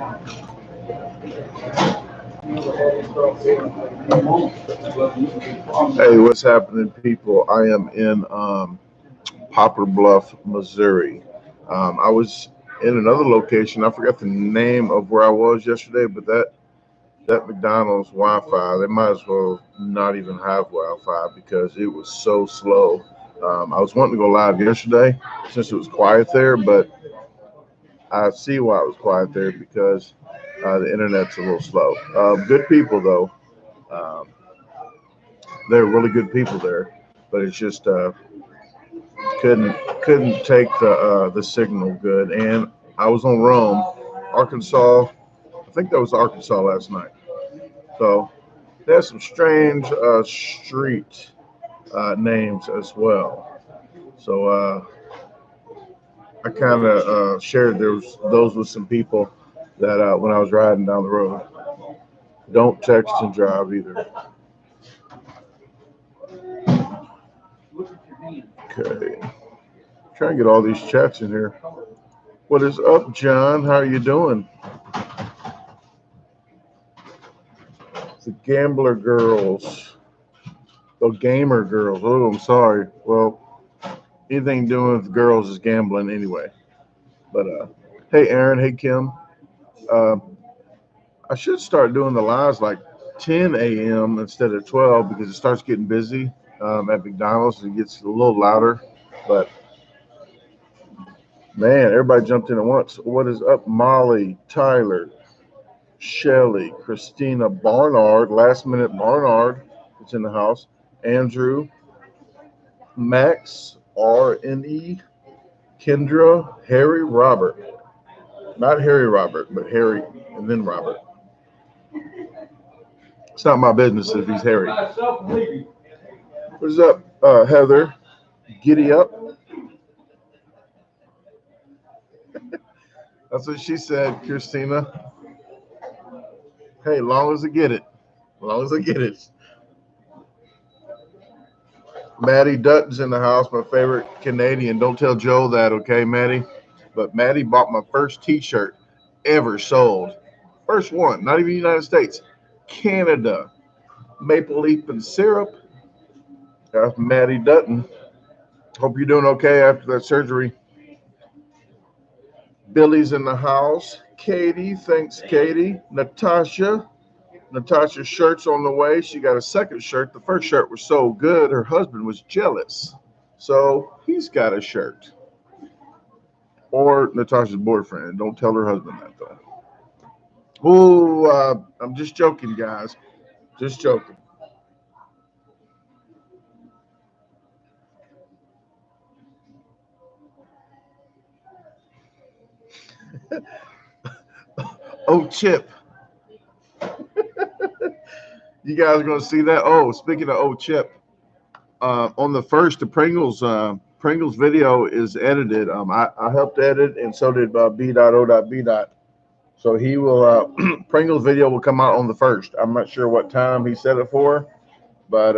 Hey, what's happening, people? I am in Poplar Bluff, Missouri. I was in another location. I forgot the name of where I was yesterday, but that McDonald's Wi-Fi, they might as well not even have Wi-Fi because it was so slow. I was wanting to go live yesterday since it was quiet there, but I see why it was quiet there because the internet's a little slow. Good people though. Um, they're really good people there, but it's just couldn't couldn't take the signal good. And I was on Rome, Arkansas. I think that was Arkansas last night. So there's some strange street names as well. So I kind of shared those with some people that when I was riding down the road. Don't text and drive either. Okay, trying to get all these chats in here. What is up, John? How are you doing? The Gambler Girls. The Gamer Girls. Oh, I'm sorry. Well, anything doing with girls is gambling anyway. But hey, Aaron. Hey, Kim. Uh, I should start doing the lives like 10 a.m. instead of 12 because it starts getting busy at McDonald's. It gets a little louder. But man, everybody jumped in at once. What is up, Molly, Tyler, Shelly, Christina, Barnard, last minute Barnard is in the house. Andrew, Max, RNE, Kendra, Harry, Robert. Not Harry Robert, but Harry and then Robert. It's not my business if he's Harry. What is up, Heather? Giddy up. That's what she said, Christina. Hey, long as I get it. Long as I get it. Maddie Dutton's in the house, my favorite Canadian. Don't tell Joe that, okay, Maddie? But Maddie bought my first T-shirt ever sold. First one, not even United States. Canada. Maple leaf and syrup. That's Maddie Dutton. Hope you're doing okay after that surgery. Billy's in the house. Katie, thanks, Katie. Natasha's shirt's on the way. She got a second shirt. The first shirt was so good, her husband was jealous. So he's got a shirt. Or Natasha's boyfriend. Don't tell her husband that, though. Oh, I'm just joking, guys. Just joking. Oh, Chip. You guys are going to see that? Oh, speaking of Oh, Chip. On the first, the Pringles video is edited. I helped edit, and so did B.O.B. So he will Pringles video will come out on the first. I'm not sure what time he set it for, but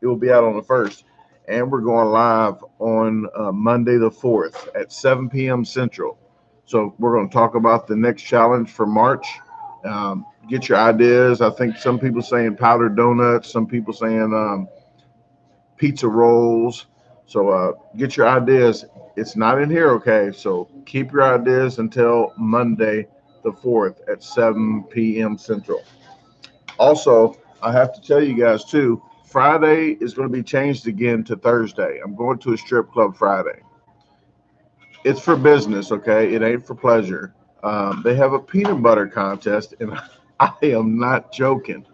it will be out on the first. And we're going live on Monday the 4th at 7 p.m. Central. So we're going to talk about the next challenge for March. Get your ideas. I think some people saying powdered donuts, some people saying pizza rolls. So get your ideas. It's not in here, okay? So keep your ideas until Monday the 4th at 7 p.m. Central. Also, I have to tell you guys too, Friday is going to be changed again to Thursday. I'm going to a strip club Friday. It's for business, okay? It ain't for pleasure. They have a peanut butter contest, and I am not joking.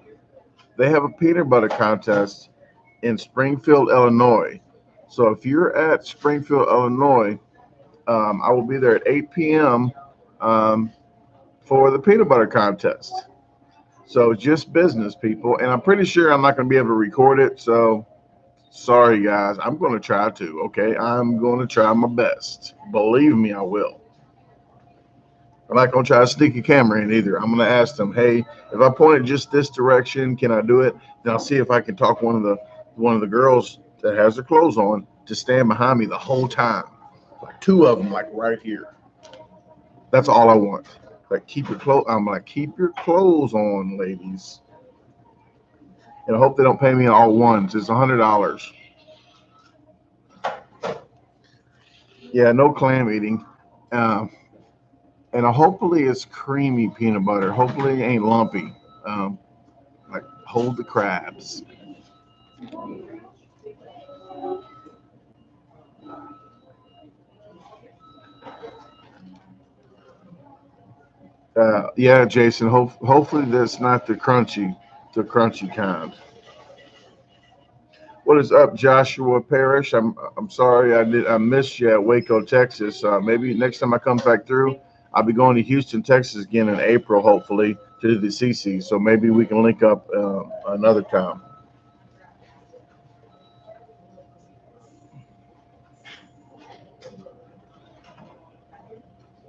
They have a peanut butter contest in Springfield, Illinois. So if you're at Springfield, Illinois, I will be there at 8 p.m. For the peanut butter contest. So just business, people. And I'm pretty sure I'm not going to be able to record it. So sorry, guys. I'm going to try to, okay? I'm going to try my best. Believe me, I will. I'm not going to try to sneak a camera in either. I'm going to ask them, hey, if I point it just this direction, can I do it? Then I'll see if I can talk one of the girls that has their clothes on to stand behind me the whole time. Like two of them, like right here. That's all I want. Like keep your clothes. I'm like keep your clothes on, ladies. And I hope they don't pay me all ones. It's $100. Yeah, no clam eating. Um, and hopefully it's creamy peanut butter. Hopefully it ain't lumpy. Um, like hold the crabs. Yeah, Jason. Hopefully that's not the crunchy kind. What is up, Joshua Parrish? I'm sorry I missed you at Waco, Texas. Maybe next time I come back through, I'll be going to Houston, Texas again in April, hopefully to do the CC. So maybe we can link up another time.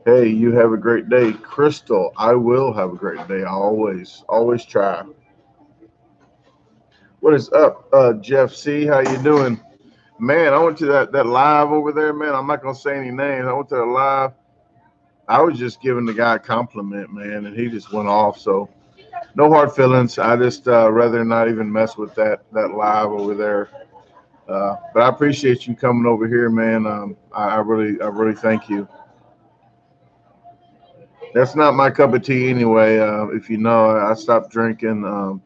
Hey, you have a great day, Crystal. I will have a great day. I always try. What is up, Jeff C? How you doing? Man, I went to that live over there, man. I'm not gonna say any names. I went to the live. I was just giving the guy a compliment, man, and he just went off. So no hard feelings. I just rather not even mess with that live over there. But I appreciate you coming over here, man. I really thank you. That's not my cup of tea anyway. If you know, I stopped drinking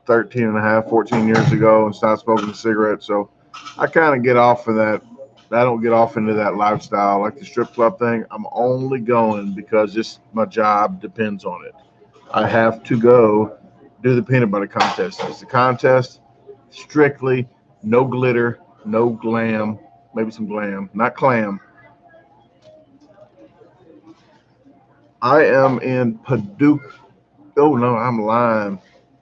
13 and a half, 14 years ago and stopped smoking cigarettes. So I kind of get off of that. I don't get off into that lifestyle like the strip club thing. I'm only going because just my job depends on it. I have to go do the peanut butter contest. It's a contest, strictly no glitter, no glam, maybe some glam, not clam. I am in Paducah. Oh no, I'm lying.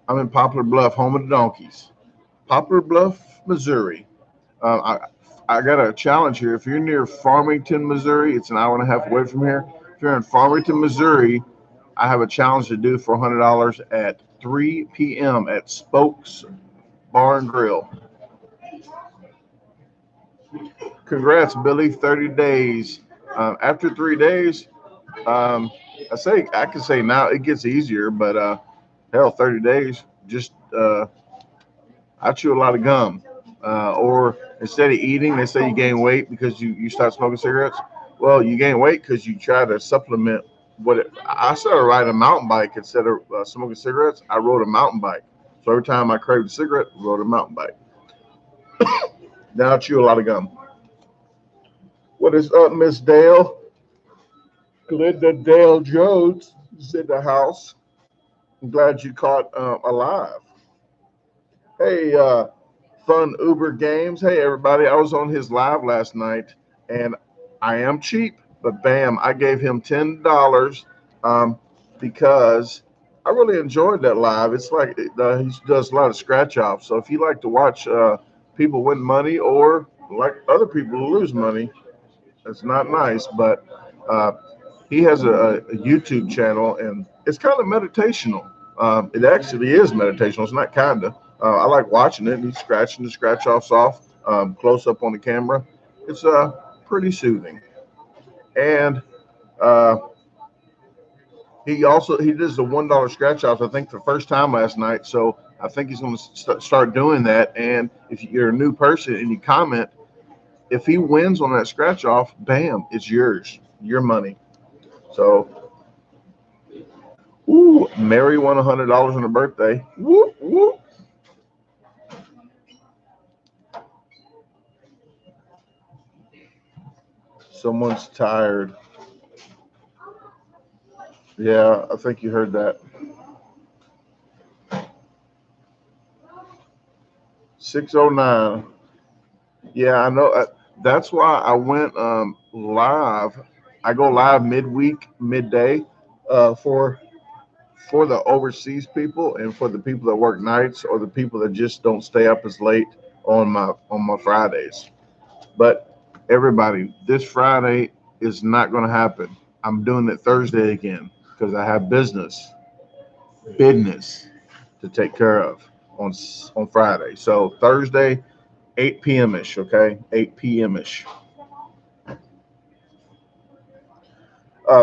I'm in Poplar Bluff, home of the donkeys. Poplar Bluff, Missouri. I got a challenge here. If you're near Farmington, Missouri, it's an hour and a half away from here. If you're in Farmington, Missouri, I have a challenge to do for $100 at 3 p.m. at Spokes Bar and Grill. Congrats, Billy. 30 days. After 3 days, um, I can say now it gets easier, but hell, 30 days. Just I chew a lot of gum. Or instead of eating, they say you gain weight because you start smoking cigarettes. Well, you gain weight because you try to supplement I started riding a mountain bike instead of smoking cigarettes. I rode a mountain bike. So every time I craved a cigarette, I rode a mountain bike. Now I chew a lot of gum. What is up, Miss Dale? Glenda Dale Jones is in the house. I'm glad you caught alive. Hey, Fun Uber Games. Hey, everybody. I was on his live last night, and I am cheap, but bam, I gave him $10 because I really enjoyed that live. It's like he does a lot of scratch offs. So if you like to watch people win money or like other people lose money, it's not nice, but uh, he has a YouTube channel, and it's kind of meditational. It actually is meditational. It's not kind of. I like watching it. He's scratching the scratch offs off close up on the camera. It's pretty soothing. And uh, he does the $1 scratch offs. I think for the first time last night. So I think he's going to start doing that. And if you're a new person and you comment, if he wins on that scratch off, bam, it's yours, your money. So, ooh, Mary won $100 on her birthday. Whoop whoop. Someone's tired. Yeah, I think you heard that. 609. Yeah, I know. That's why I went live. I go live midweek, midday, for the overseas people and for the people that work nights or the people that just don't stay up as late on my Fridays. But everybody, this Friday is not going to happen. I'm doing it Thursday again because I have business to take care of on Friday. So Thursday, 8 p.m. ish. Okay, 8 p.m. ish.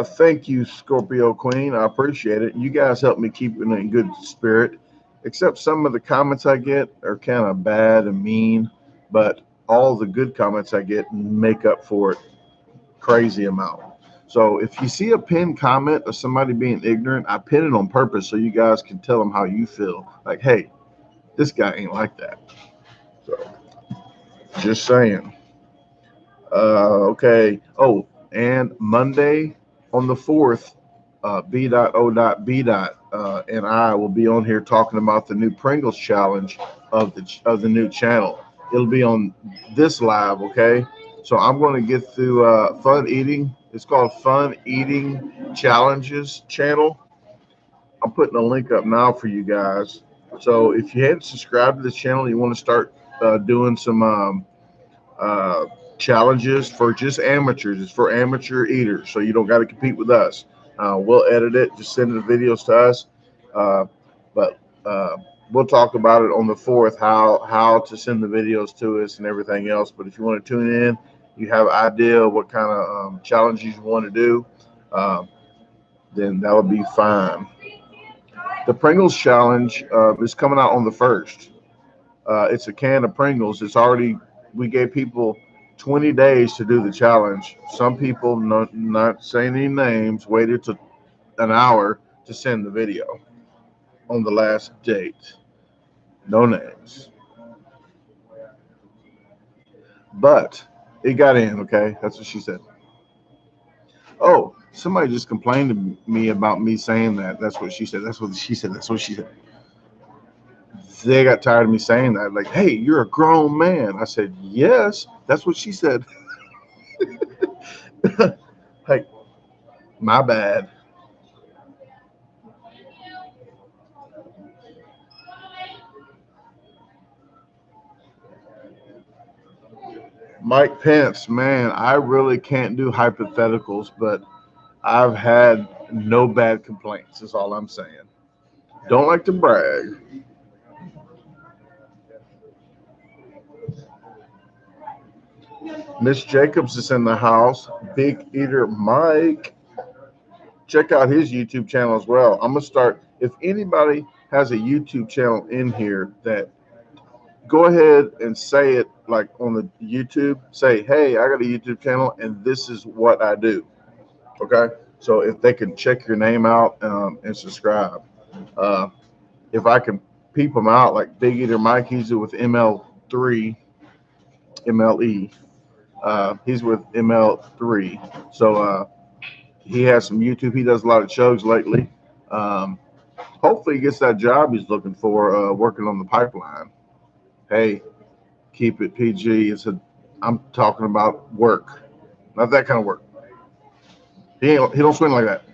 Thank you, Scorpio Queen. I appreciate it. You guys help me keep in good spirit. Except some of the comments I get are kind of bad and mean, but all the good comments I get make up for it crazy amount. So if you see a pinned comment of somebody being ignorant, I pin it on purpose so you guys can tell them how you feel. Like, hey, this guy ain't like that. So just saying. Okay. Oh, and Monday on the 4th, B.O.B. And I will be on here talking about the new Pringles challenge of the new channel. It'll be on this live, okay? So I'm going to get through Fun Eating. It's called Fun Eating Challenges channel. I'm putting a link up now for you guys. So if you hadn't subscribed to this channel, you want to start doing some uh, challenges for just amateurs. It's for amateur eaters, so you don't got to compete with us. We'll edit it, just send the videos to us. Uh, but we'll talk about it on the 4th, how to send the videos to us and everything else. But if you want to tune in, you have an idea of what kind of challenges you want to do, uh, then that'll be fine. The Pringles challenge is coming out on the 1st. It's a can of Pringles. We gave people 20 days to do the challenge. Some people, not saying any names, waited to an hour to send the video on the last date. No names. But it got in, okay? That's what she said. Oh, somebody just complained to me about me saying that. That's what she said. That's what she said. That's what she said. They got tired of me saying that. Like, hey, you're a grown man. I said, yes. That's what she said. Hey, my bad. Mike Pence, man, I really can't do hypotheticals, but I've had no bad complaints, is all I'm saying. Don't like to brag. Miss Jacobs is in the house. Big Eater Mike. Check out his YouTube channel as well. I'm going to start. If anybody has a YouTube channel in here, that go ahead and say it like on the YouTube. Say, hey, I got a YouTube channel and this is what I do. Okay. So if they can check your name out and subscribe. Uh, if I can peep them out, like Big Eater Mike, he's with ML3, MLE. He's with ML3. So he has some YouTube. He does a lot of chugs lately. Um, Hopefully, he gets that job he's looking for, working on the pipeline. Hey, keep it PG. I'm talking about work, not that kind of work. He don't swing like that.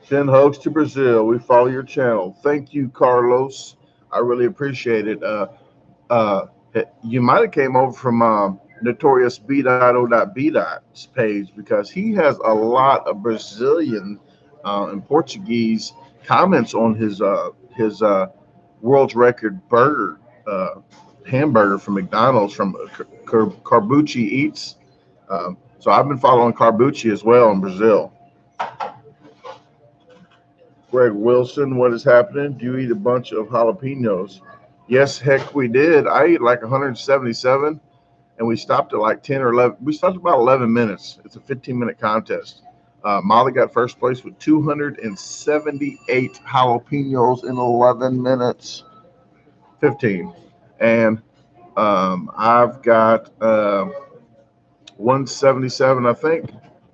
Send hugs to Brazil. We follow your channel. Thank you, Carlos. I really appreciate it. Uh, you might have came over from Notorious B.O.B.'s page because he has a lot of Brazilian and Portuguese comments on his world's record burger hamburger from McDonald's from Carbucci Eats. So I've been following Carbucci as well in Brazil. Greg Wilson, what is happening? Do you eat a bunch of jalapenos? Yes, heck, we did. I ate like 177, and we stopped at like 10 or 11. We stopped about 11 minutes. It's a 15-minute contest. Molly got first place with 278 jalapenos in 11 minutes. 15. And I've got 177, I think.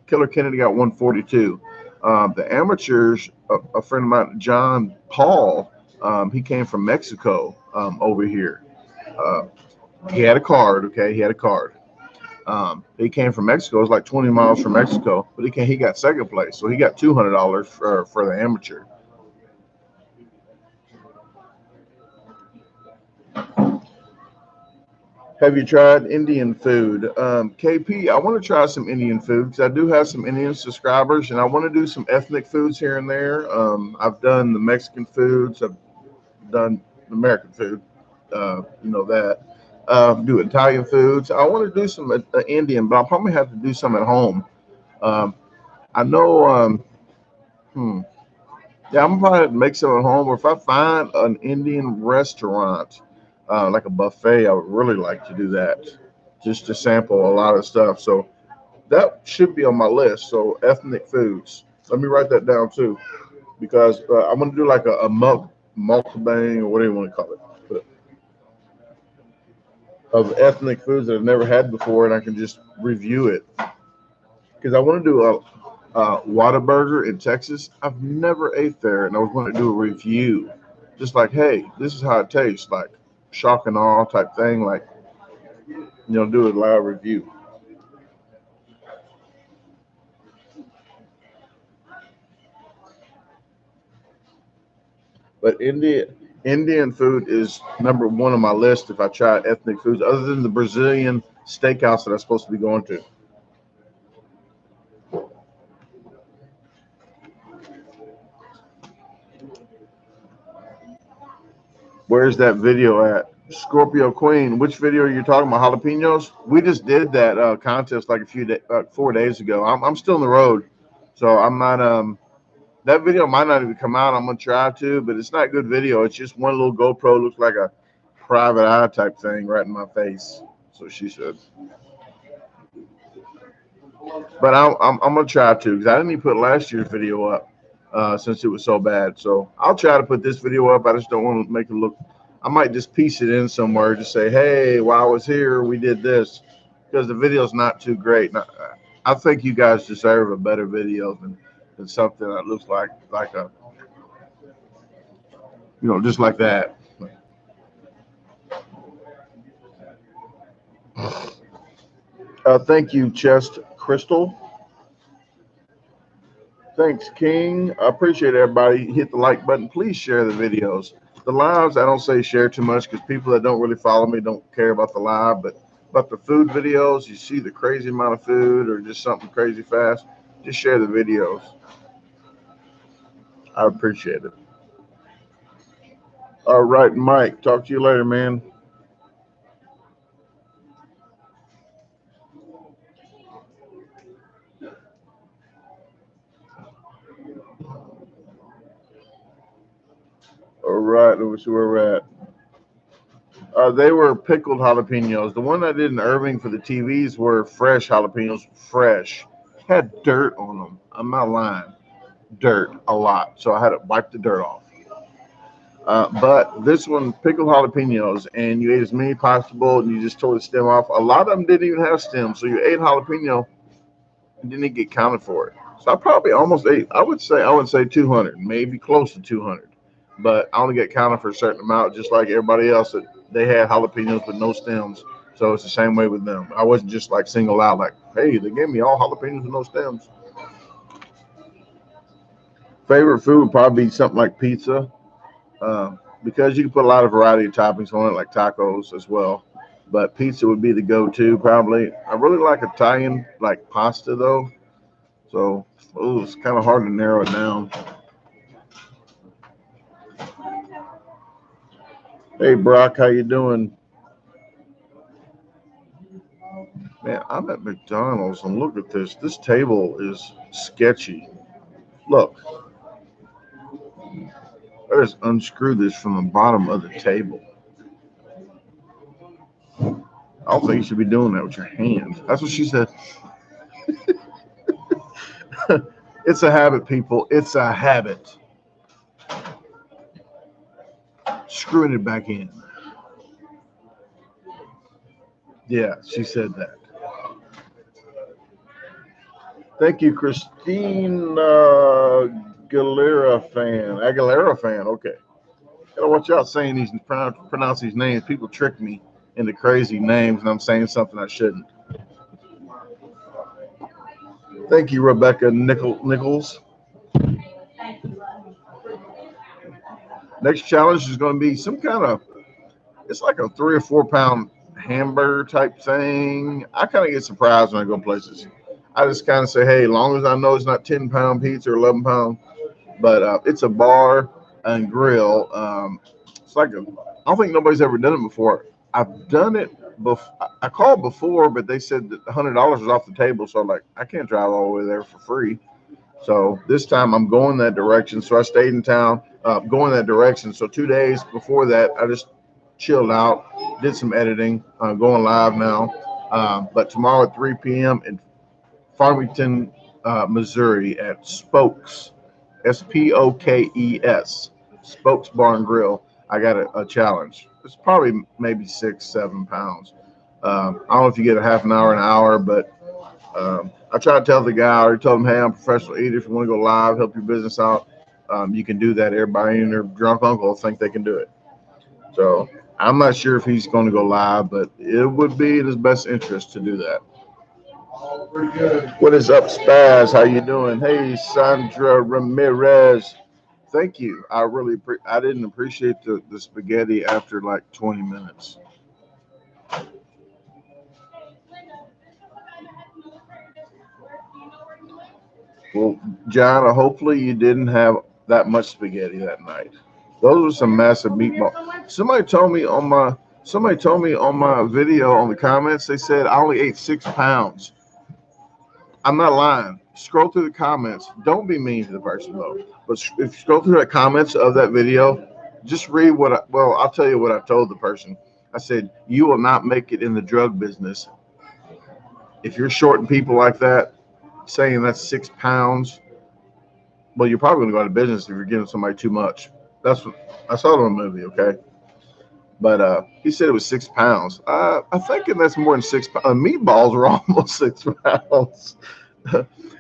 Killer Kennedy got 142. The amateurs, a friend of mine, John Paul, he came from Mexico over here. Uh, he had a card, okay? He had a card. He came from Mexico. It was like 20 miles from Mexico, but he got second place, so he got $200 for the amateur. Have you tried Indian food? KP, I want to try some Indian food because I do have some Indian subscribers and I want to do some ethnic foods here and there. I've done the Mexican foods, I've done American food, you know that. Do Italian foods. I want to do some Indian, but I'll probably have to do some at home. Um, I know. Hmm, yeah, I'm probably have to make some at home, or if I find an Indian restaurant, like a buffet, I would really like to do that, just to sample a lot of stuff. So that should be on my list. So ethnic foods. Let me write that down too, because I'm gonna do like a mukbang or whatever you want to call it, but of ethnic foods that I've never had before, and I can just review it. Because I want to do a Whataburger in Texas. I've never ate there, and I was going to do a review, just like, hey, this is how it tastes, like shock and awe type thing, like do a live review. But Indian food is number one on my list if I try ethnic foods, other than the Brazilian steakhouse that I'm supposed to be going to. Where's that video at? Scorpio Queen, which video are you talking about? Jalapenos? We just did that contest like 4 days ago. I'm still on the road, so I'm not. That video might not even come out. I'm gonna try to, but it's not good video. It's just one little GoPro looks like a private eye type thing right in my face. So she said, but I'm gonna try to because I didn't even put last year's video up since it was so bad. So I'll try to put this video up. I just don't want to make it look. I might just piece it in somewhere. Just say, hey, while I was here, we did this, because the video's not too great. I think you guys deserve a better video than something that looks like a just like that. Thank you, Chest Crystal. Thanks, King. I appreciate everybody. Hit the like button. Please share the videos. The lives, I don't say share too much because people that don't really follow me don't care about the live, but about the food videos, you see the crazy amount of food or just something crazy fast, just share the videos. I appreciate it. All right, Mike. Talk to you later, man. All right, let's see where we're at. They were pickled jalapenos. The one I did in Irving for the TVs were fresh jalapenos, fresh. Had dirt on them. I'm not lying. Dirt, a lot. So I had to wipe the dirt off. But this one, pickled jalapenos, and you ate as many possible, and you just tore the stem off. A lot of them didn't even have stems, so you ate jalapeno and didn't get counted for it. So I probably almost ate. I would say 200, maybe close to 200, but I only get counted for a certain amount, just like everybody else that they had jalapenos with no stems. So it's the same way with them. I wasn't just like single out, like, hey, they gave me all jalapenos with no stems. Favorite food would probably be something like pizza, because you can put a lot of variety of toppings on it, like tacos as well. But pizza would be the go-to probably. I really like Italian, like pasta though. So it's kind of hard to narrow it down. Hey Brock, how you doing? Man, I'm at McDonald's and look at this. This table is sketchy. Look, I just unscrew this from the bottom of the table. I don't think you should be doing that with your hands. That's what she said. It's a habit, people. It's a habit. Screwing it back in. Yeah, she said that. Thank you, Christine Aguilera fan. Okay. Gotta watch out saying these, pronounce these names. People trick me into crazy names, and I'm saying something I shouldn't. Thank you, Rebecca Nichols. Next challenge is going to be some kind of, it's like a 3 or 4 pound hamburger type thing. I kind of get surprised when I go places. I just kind of say, hey, as long as I know it's not 10-pound pizza or 11-pound, but it's a bar and grill. It's like I don't think nobody's ever done it before. I've done it before. I called before, but they said that $100 was off the table. So I'm like, I can't drive all the way there for free. So this time I'm going that direction. So I stayed in town, going that direction. So 2 days before that, I just chilled out, did some editing, going live now. But tomorrow at 3 p.m. in Farmington, Missouri at Spokes, Spokes, Spokes Bar and Grill. I got a challenge. It's probably maybe 6, 7 pounds. I don't know if you get a half an hour, but I try to tell the guy, I already told him, hey, I'm a professional eater. If you want to go live, help your business out, you can do that. Everybody and their drunk uncle think they can do it. So I'm not sure if he's going to go live, but it would be in his best interest to do that. What is up, Spaz? How you doing? Hey, Sandra Ramirez. Thank you. I didn't appreciate the spaghetti after like 20 minutes. Well, John, hopefully you didn't have that much spaghetti that night. Those were some massive meatballs. Somebody told me on my video on the comments, they said I only ate 6 pounds. I'm not lying. Scroll through the comments. Don't be mean to the person though. But if you scroll through the comments of that video, just read I'll tell you what I told the person. I said, you will not make it in the drug business. If you're shorting people like that, saying that's 6 pounds, well, you're probably going to go out of business if you're giving somebody too much. That's what I saw it on a movie, okay? But he said it was 6 pounds. I'm thinking that's more than 6 pounds. Meatballs are almost 6 pounds.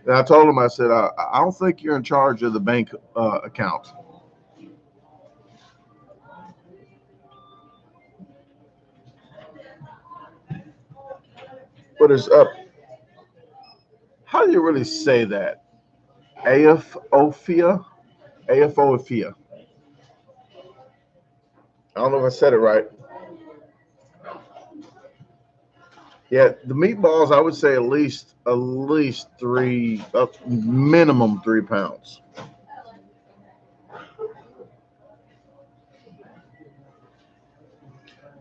And I told him, I said, I don't think you're in charge of the bank account. What is up? How do you really say that? Aophia? Aophia. I don't know if I said it right. Yeah, the meatballs, I would say at least three, minimum 3 pounds.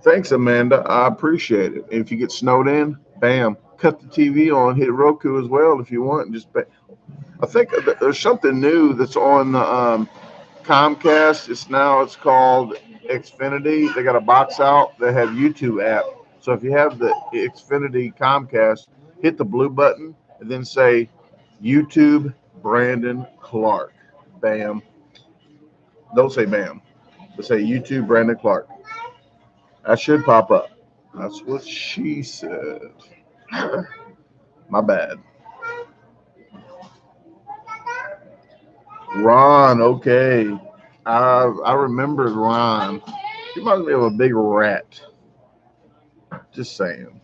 Thanks, Amanda. I appreciate it. If you get snowed in, bam, cut the TV on, hit Roku as well if you want. I think there's something new that's on the Comcast. It's called Xfinity. They got a box out that have YouTube app. So if you have the Xfinity Comcast, hit the blue button and then say YouTube Brandon Clark. Bam. Don't say bam, but say YouTube Brandon Clark. That should pop up. That's what she said. My bad. Ron, okay. I remembered Ron. He reminds me of a big rat. Just saying.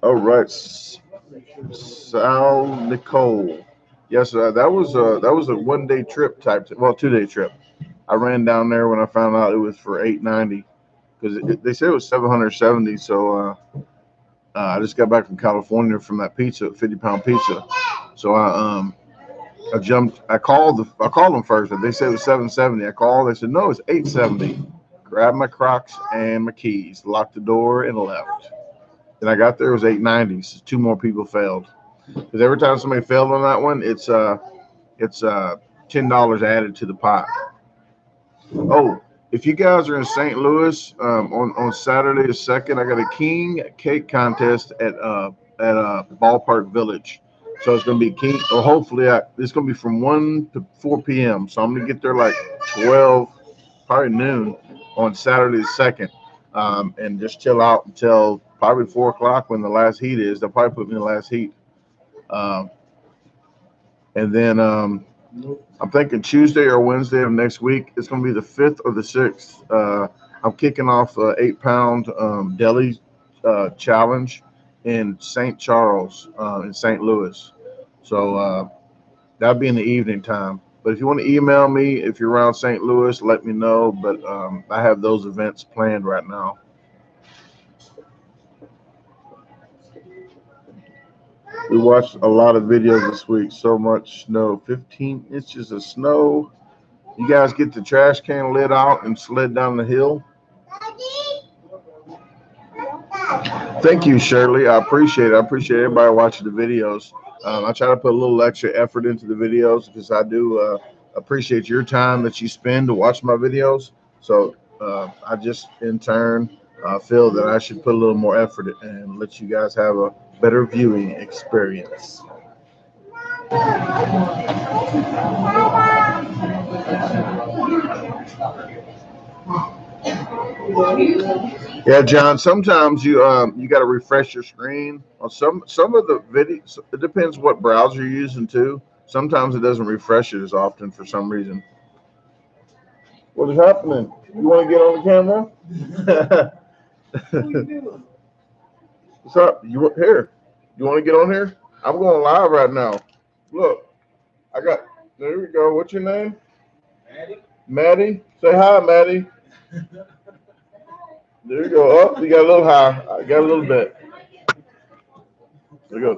All right, Sal Nicole. Yes, that was a 1 day trip type. Well, 2 day trip. I ran down there when I found out it was for $8.90 because they said it was 770. So I just got back from California from that pizza, 50-pound pizza. So I jumped. I called them first. They said it was 770. I called. They said no, it's 870. Grabbed my Crocs and my keys, locked the door, and left. Then I got there. It was 890. So 2 more people failed. Because every time somebody failed on that one, it's $10 added to the pot. Oh, if you guys are in St. Louis on Saturday the 2nd, I got a king cake contest at Ballpark Village. So it's going to be king, or hopefully it's going to be from 1 to 4 p.m. So I'm going to get there like 12, probably noon on Saturday the 2nd, and just chill out until probably 4 o'clock when the last heat is. They'll probably put me in the last heat. Um, and then I'm thinking Tuesday or Wednesday of next week. It's going to be the 5th or the 6th. I'm kicking off an 8-pound deli challenge in St. Charles in St. Louis. So that'll be in the evening time. But if you want to email me, if you're around St. Louis, let me know. But I have those events planned right now. We watched a lot of videos this week. So much snow, 15 inches of snow. You guys get the trash can lid out and slid down the hill. Thank you, Shirley. I appreciate it. I appreciate everybody watching the videos. I try to put a little extra effort into the videos because I do appreciate your time that you spend to watch my videos. So I just, in turn, feel that I should put a little more effort and let you guys have a better viewing experience. Yeah, John. Sometimes you got to refresh your screen on some of the videos. It depends what browser you're using too. Sometimes it doesn't refresh it as often for some reason. What is happening? You want to get on the camera? What's up? Here? You want to get on here? I'm going live right now. Look, I got. There we go. What's your name? Maddie. Maddie. Say hi, Maddie. There you go. Oh, you got a little high. I got a little bit. There you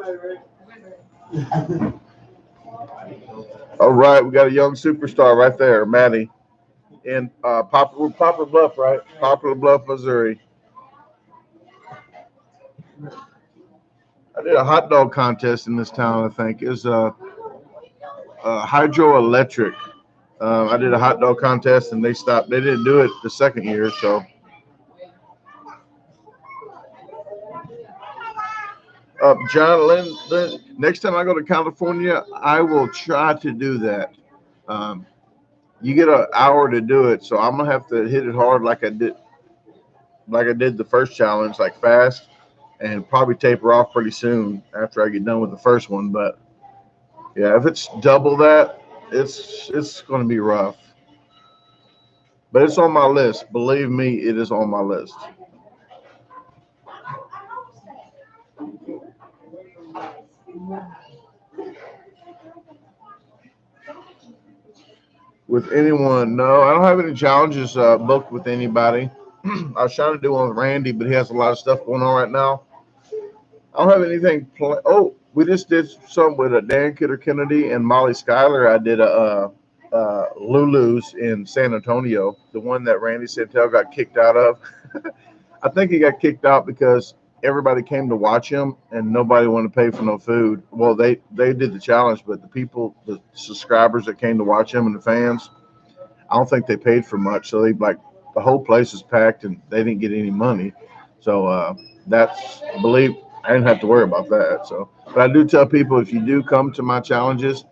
go. All right, we got a young superstar right there, Maddie, in Poplar Bluff, right? Poplar Bluff, Missouri. I did a hot dog contest in this town. I think is hydroelectric. I did a hot dog contest and they stopped. They didn't do it the second year, so. John Lynn, next time I go to California, I will try to do that. You get an hour to do it, so I'm gonna have to hit it hard like I did the first challenge, like fast, and probably taper off pretty soon after I get done with the first one. But yeah, if it's double that, it's gonna be rough. But it's on my list. Believe me, it is on my list. With anyone? No, I don't have any challenges booked with anybody. I was trying to do one with Randy, but he has a lot of stuff going on right now. I don't have anything planned. Oh, we just did some with Dan Kidder Kennedy and Molly Schuyler. I did a Lulu's in San Antonio, the one that Randy Santel got kicked out of. I think he got kicked out because everybody came to watch him and nobody wanted to pay for no food. Well, they did the challenge, but the subscribers that came to watch him and the fans, I don't think they paid for much. So the whole place is packed and they didn't get any money. So I didn't have to worry about that. So, but I do tell people if you do come to my challenges,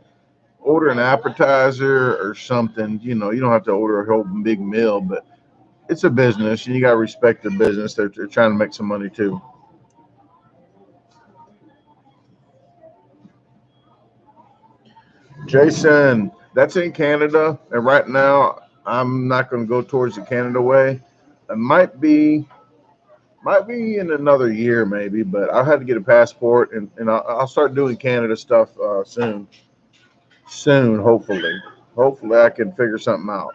order an appetizer or something. You don't have to order a whole big meal, but it's a business and you got to respect the business. They're trying to make some money too. Jason, that's in Canada, and right now I'm not going to go towards the Canada way. It might be in another year maybe, but I'll have to get a passport and I'll start doing Canada stuff soon. Soon, hopefully I can figure something out.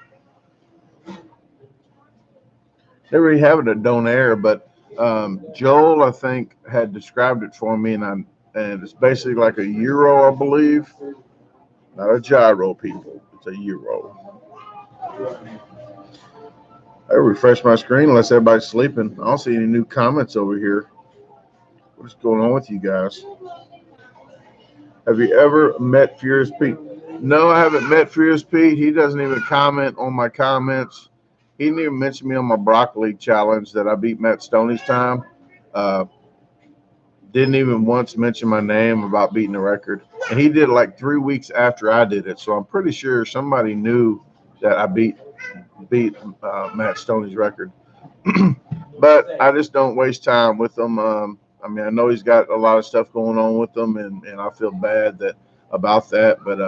They already have it at Donair, but Joel I think had described it for me, and it's basically like a euro, I believe. Not a gyro, people. It's a euro. I refresh my screen unless everybody's sleeping. I don't see any new comments over here. What's going on with you guys? Have you ever met Furious Pete? No, I haven't met Furious Pete. He doesn't even comment on my comments. He didn't even mention me on my broccoli challenge that I beat Matt Stoney's time. Uh, didn't even once mention my name about beating the record. And he did it like 3 weeks after I did it. So I'm pretty sure somebody knew that I beat Matt Stoney's record. But I just don't waste time with him. I know he's got a lot of stuff going on with him, and I feel bad about that. But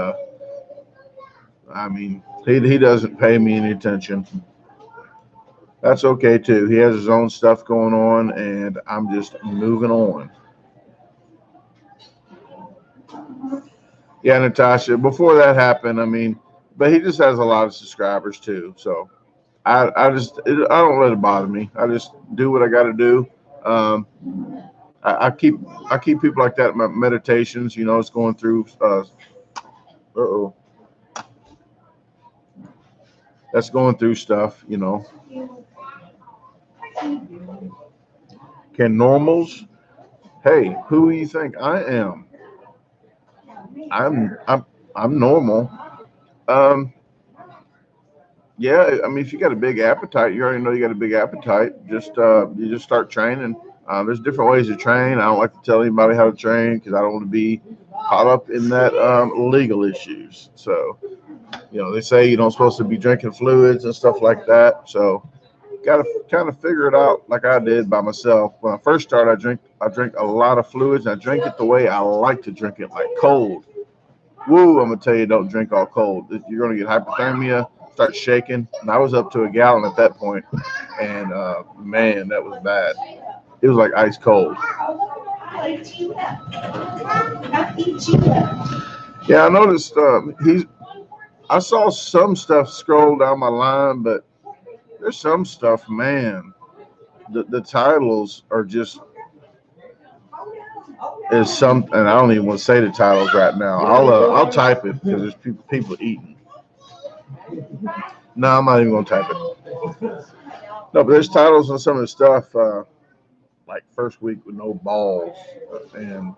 he doesn't pay me any attention. That's okay too. He has his own stuff going on, and I'm just moving on. Yeah, Natasha. Before that happened, but he just has a lot of subscribers too. So I don't let it bother me. I just do what I got to do. Um, I keep people like that in my meditations. It's going through. Uh-oh. that's going through stuff, you know. Can normals? Hey, who do you think I am? I'm I'm I'm normal. Um, yeah, I mean, if you got a big appetite, you already know you got a big appetite. Just you just start training. There's different ways to train. I don't like to tell anybody how to train because I don't want to be caught up in that legal issues. So, you know, they say you don't supposed to be drinking fluids and stuff like that. So, got to kind of figure it out like I did by myself. When I first started, I drink a lot of fluids. And I drink it the way I like to drink it, like cold. Woo! I'm gonna tell you, don't drink all cold. You're gonna get hypothermia, start shaking. And I was up to a gallon at that point, and man, that was bad. It was like ice cold. Yeah, I noticed he's. I saw some stuff scroll down my line, but there's some stuff, man. The titles are just is some, and I don't even want to say the titles right now. I'll type it because there's people eating. No, I'm not even gonna type it. No, but there's titles on some of the stuff, like first week with no balls, and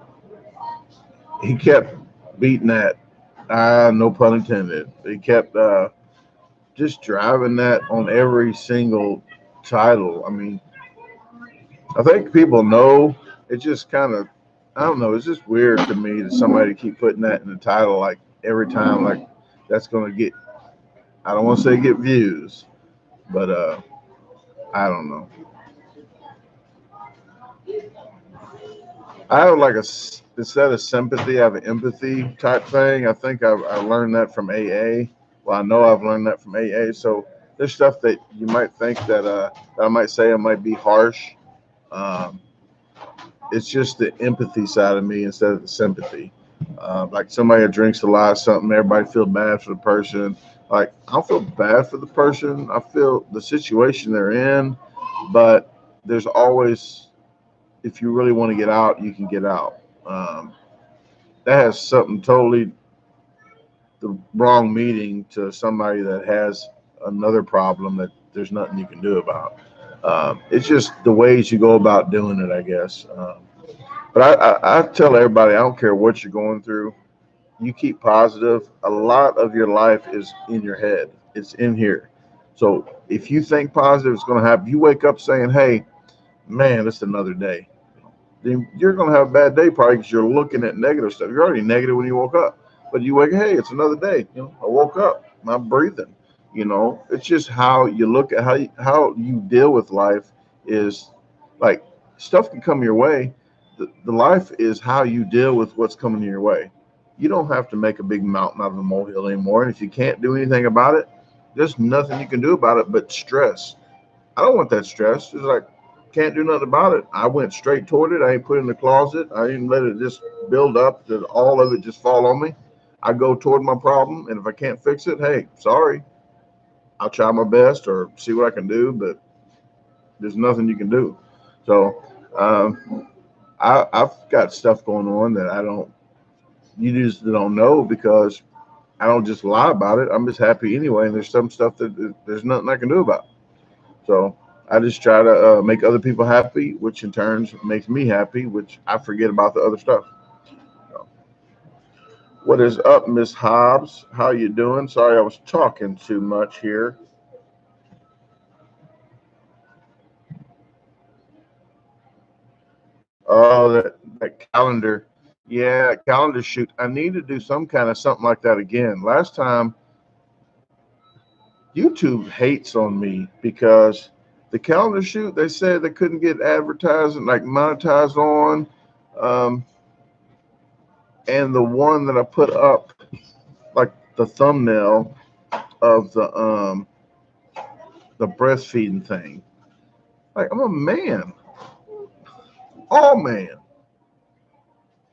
he kept beating that. No pun intended. He kept just driving that on every single title. I mean, I think people know. It just kind of, I don't know. It's just weird to me that somebody keep putting that in the title like every time. Like that's gonna get. I don't want to say get views, but I don't know. I have like instead of sympathy, I have an empathy type thing. I think I learned that from AA. Well, I know I've learned that from AA. So there's stuff that you might think that I might say I might be harsh. Um, it's just the empathy side of me instead of the sympathy. Like somebody that drinks a lot of something, everybody feel bad for the person. Like I don't feel bad for the person. I feel the situation they're in, but there's always, if you really want to get out, you can get out. Um, that has something totally the wrong meaning to somebody that has another problem that there's nothing you can do about. It's just the ways you go about doing it, I guess. But I tell everybody, I don't care what you're going through, you keep positive. A lot of your life is in your head, it's in here. So if you think positive, it's going to happen. You wake up saying, hey, man, it's another day. Then you're going to have a bad day probably because you're looking at negative stuff. You're already negative when you woke up, but you wake, hey, it's another day. You know, I woke up, I'm breathing. You know, it's just how you look at how you deal with life is like stuff can come your way. The life is how you deal with what's coming your way. You don't have to make a big mountain out of a molehill anymore. And if you can't do anything about it, there's nothing you can do about it but stress. I don't want that stress. It's like can't do nothing about it. I went straight toward it. I ain't put it in the closet. I didn't let it just build up that all of it just fall on me. I go toward my problem, and if I can't fix it, hey, sorry. I'll try my best or see what I can do, but there's nothing you can do. So I've got stuff going on that I don't. You just don't know because I don't just lie about it. I'm just happy anyway, and there's some stuff that there's nothing I can do about. So I just try to make other people happy, which in turn makes me happy, which I forget about the other stuff. So, what is up, Miss Hobbs? How you doing? Sorry, I was talking too much here. Oh, that calendar. Yeah, calendar shoot. I need to do some kind of something like that again. Last time, YouTube hates on me because the calendar shoot, they said they couldn't get advertising, like monetized on. Um, and the one that I put up, like the thumbnail of the breastfeeding thing. Like I'm a man, all man.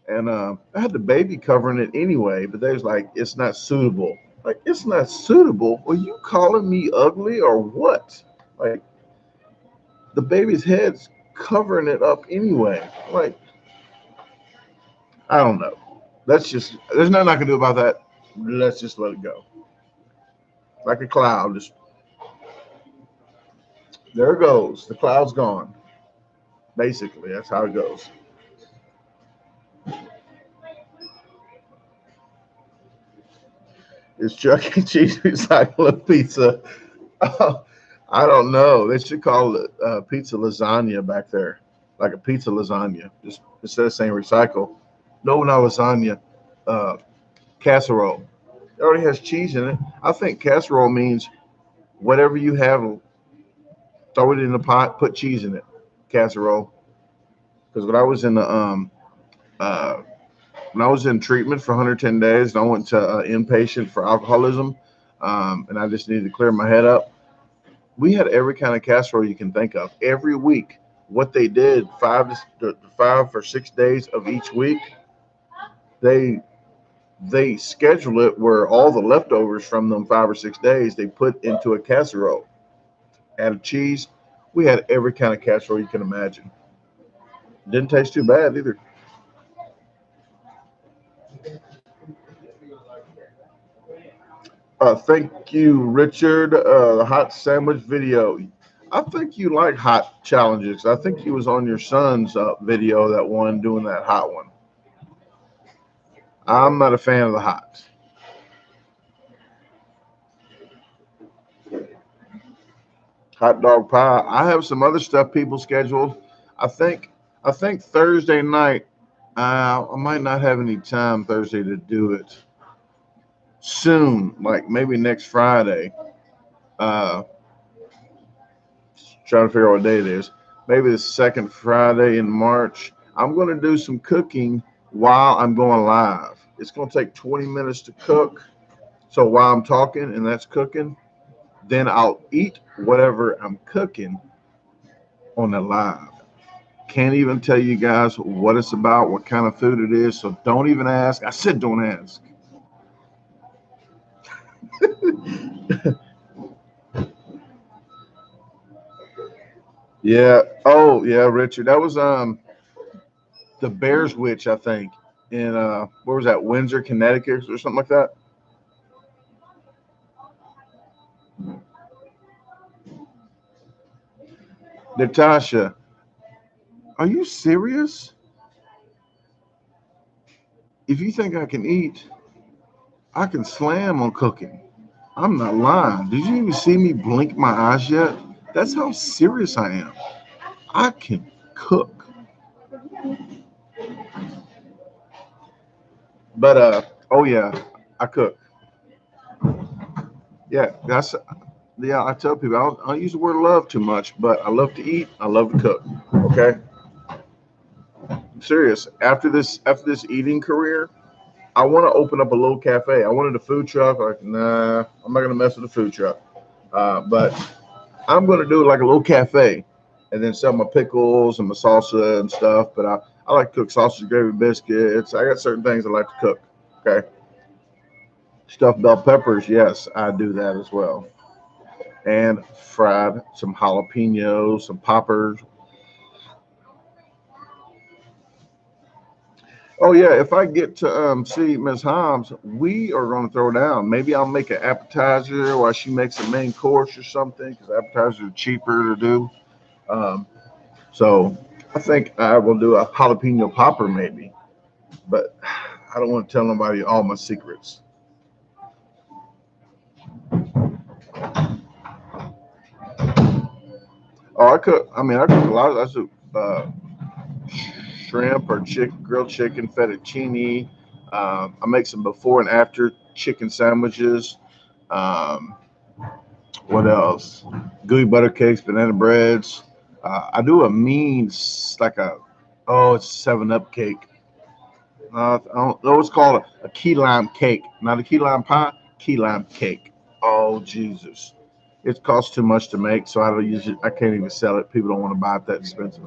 And I had the baby covering it anyway, but they was like, it's not suitable. Like, it's not suitable. Are you calling me ugly or what? Like, the baby's head's covering it up anyway. Like, I don't know. That's just, there's nothing I can do about that. Let's just let it go. Like a cloud, just. There it goes. The cloud's gone. Basically, that's how it goes. It's Chuck E. Cheese recycling pizza. I don't know. They should call it pizza lasagna back there, like a pizza lasagna. Just instead of saying recycle, no, not lasagna. Uh, Casserole. It already has cheese in it. I think casserole means whatever you have, throw it in the pot, put cheese in it. Casserole. Because uh, when I was in treatment for 110 days, and I went to inpatient for alcoholism, and I just needed to clear my head up. We had every kind of casserole you can think of every week. What they did 5 or 6 days of each week, they they schedule it where all the leftovers from them 5 or 6 days they put into a casserole. Added cheese. We had every kind of casserole you can imagine. Didn't taste too bad either. Thank you, Richard. The hot sandwich video. I think you like hot challenges. I think he was on your son's video, that one doing that hot one. I'm not a fan of the hot. Hot dog pie. I have some other stuff people scheduled. I think I think Thursday night. I might not have any time Thursday to do it soon, like maybe next Friday. Uh, Trying to figure out what day it is. Maybe the second Friday in March. I'm going to do some cooking while I'm going live. It's going to take 20 minutes to cook. So while I'm talking and that's cooking, then I'll eat whatever I'm cooking on the live. Can't even tell you guys what it's about, what kind of food it is. So don't even ask. I said don't ask. Yeah. Oh, yeah, Richard. That was the Bears Witch, I think, in where was that? Windsor, Connecticut, or something like that. Natasha, are you serious? If you think I can eat, I can slam on cooking. I'm not lying. Did you even see me blink my eyes yet? That's how serious I am. I can cook. But oh yeah, I cook. Yeah, that's yeah. I tell people I don't use the word love too much, but I love to eat. I love to cook. Okay, I'm serious. After this eating career, I want to open up a little cafe. I wanted a food truck. Like, nah, I'm not gonna mess with the food truck. But I'm gonna do like a little cafe, and then sell my pickles and my salsa and stuff. But I like to cook sausage gravy biscuits. I got certain things I like to cook. Okay, stuffed bell peppers. Yes, I do that as well. And fried some jalapenos, some poppers. Oh yeah, if I get to see Miss Hobbs, we are going to throw down. Maybe I'll make an appetizer while she makes a main course or something, because appetizers are cheaper to do. Um, so I think I will do a jalapeno popper maybe, but I don't want to tell nobody all my secrets. Oh, I cook. I mean, I cook a lot. I do shrimp or grilled chicken, fettuccine. I make some before and after chicken sandwiches. Um, what else? Gooey butter cakes, banana breads. I do a like a, oh, it's 7 Up cake. I don't know. It's called a key lime cake, not a key lime pie, key lime cake. Oh, Jesus. It costs too much to make, so I don't use it. I can't even sell it. People don't want to buy it that expensive.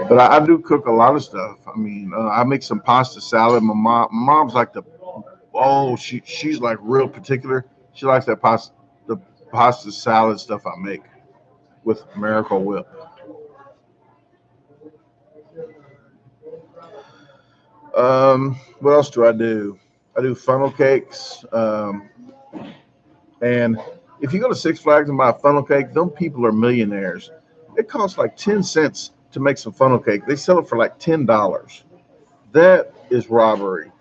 But I do cook a lot of stuff. I mean, I make some pasta salad. My mom's like she's like real particular. She likes the pasta salad stuff I make with Miracle Whip. What else do I do? I do funnel cakes. And if you go to Six Flags and buy a funnel cake, them people are millionaires. It costs like 10 cents to make some funnel cake. They sell it for like $10. That is robbery.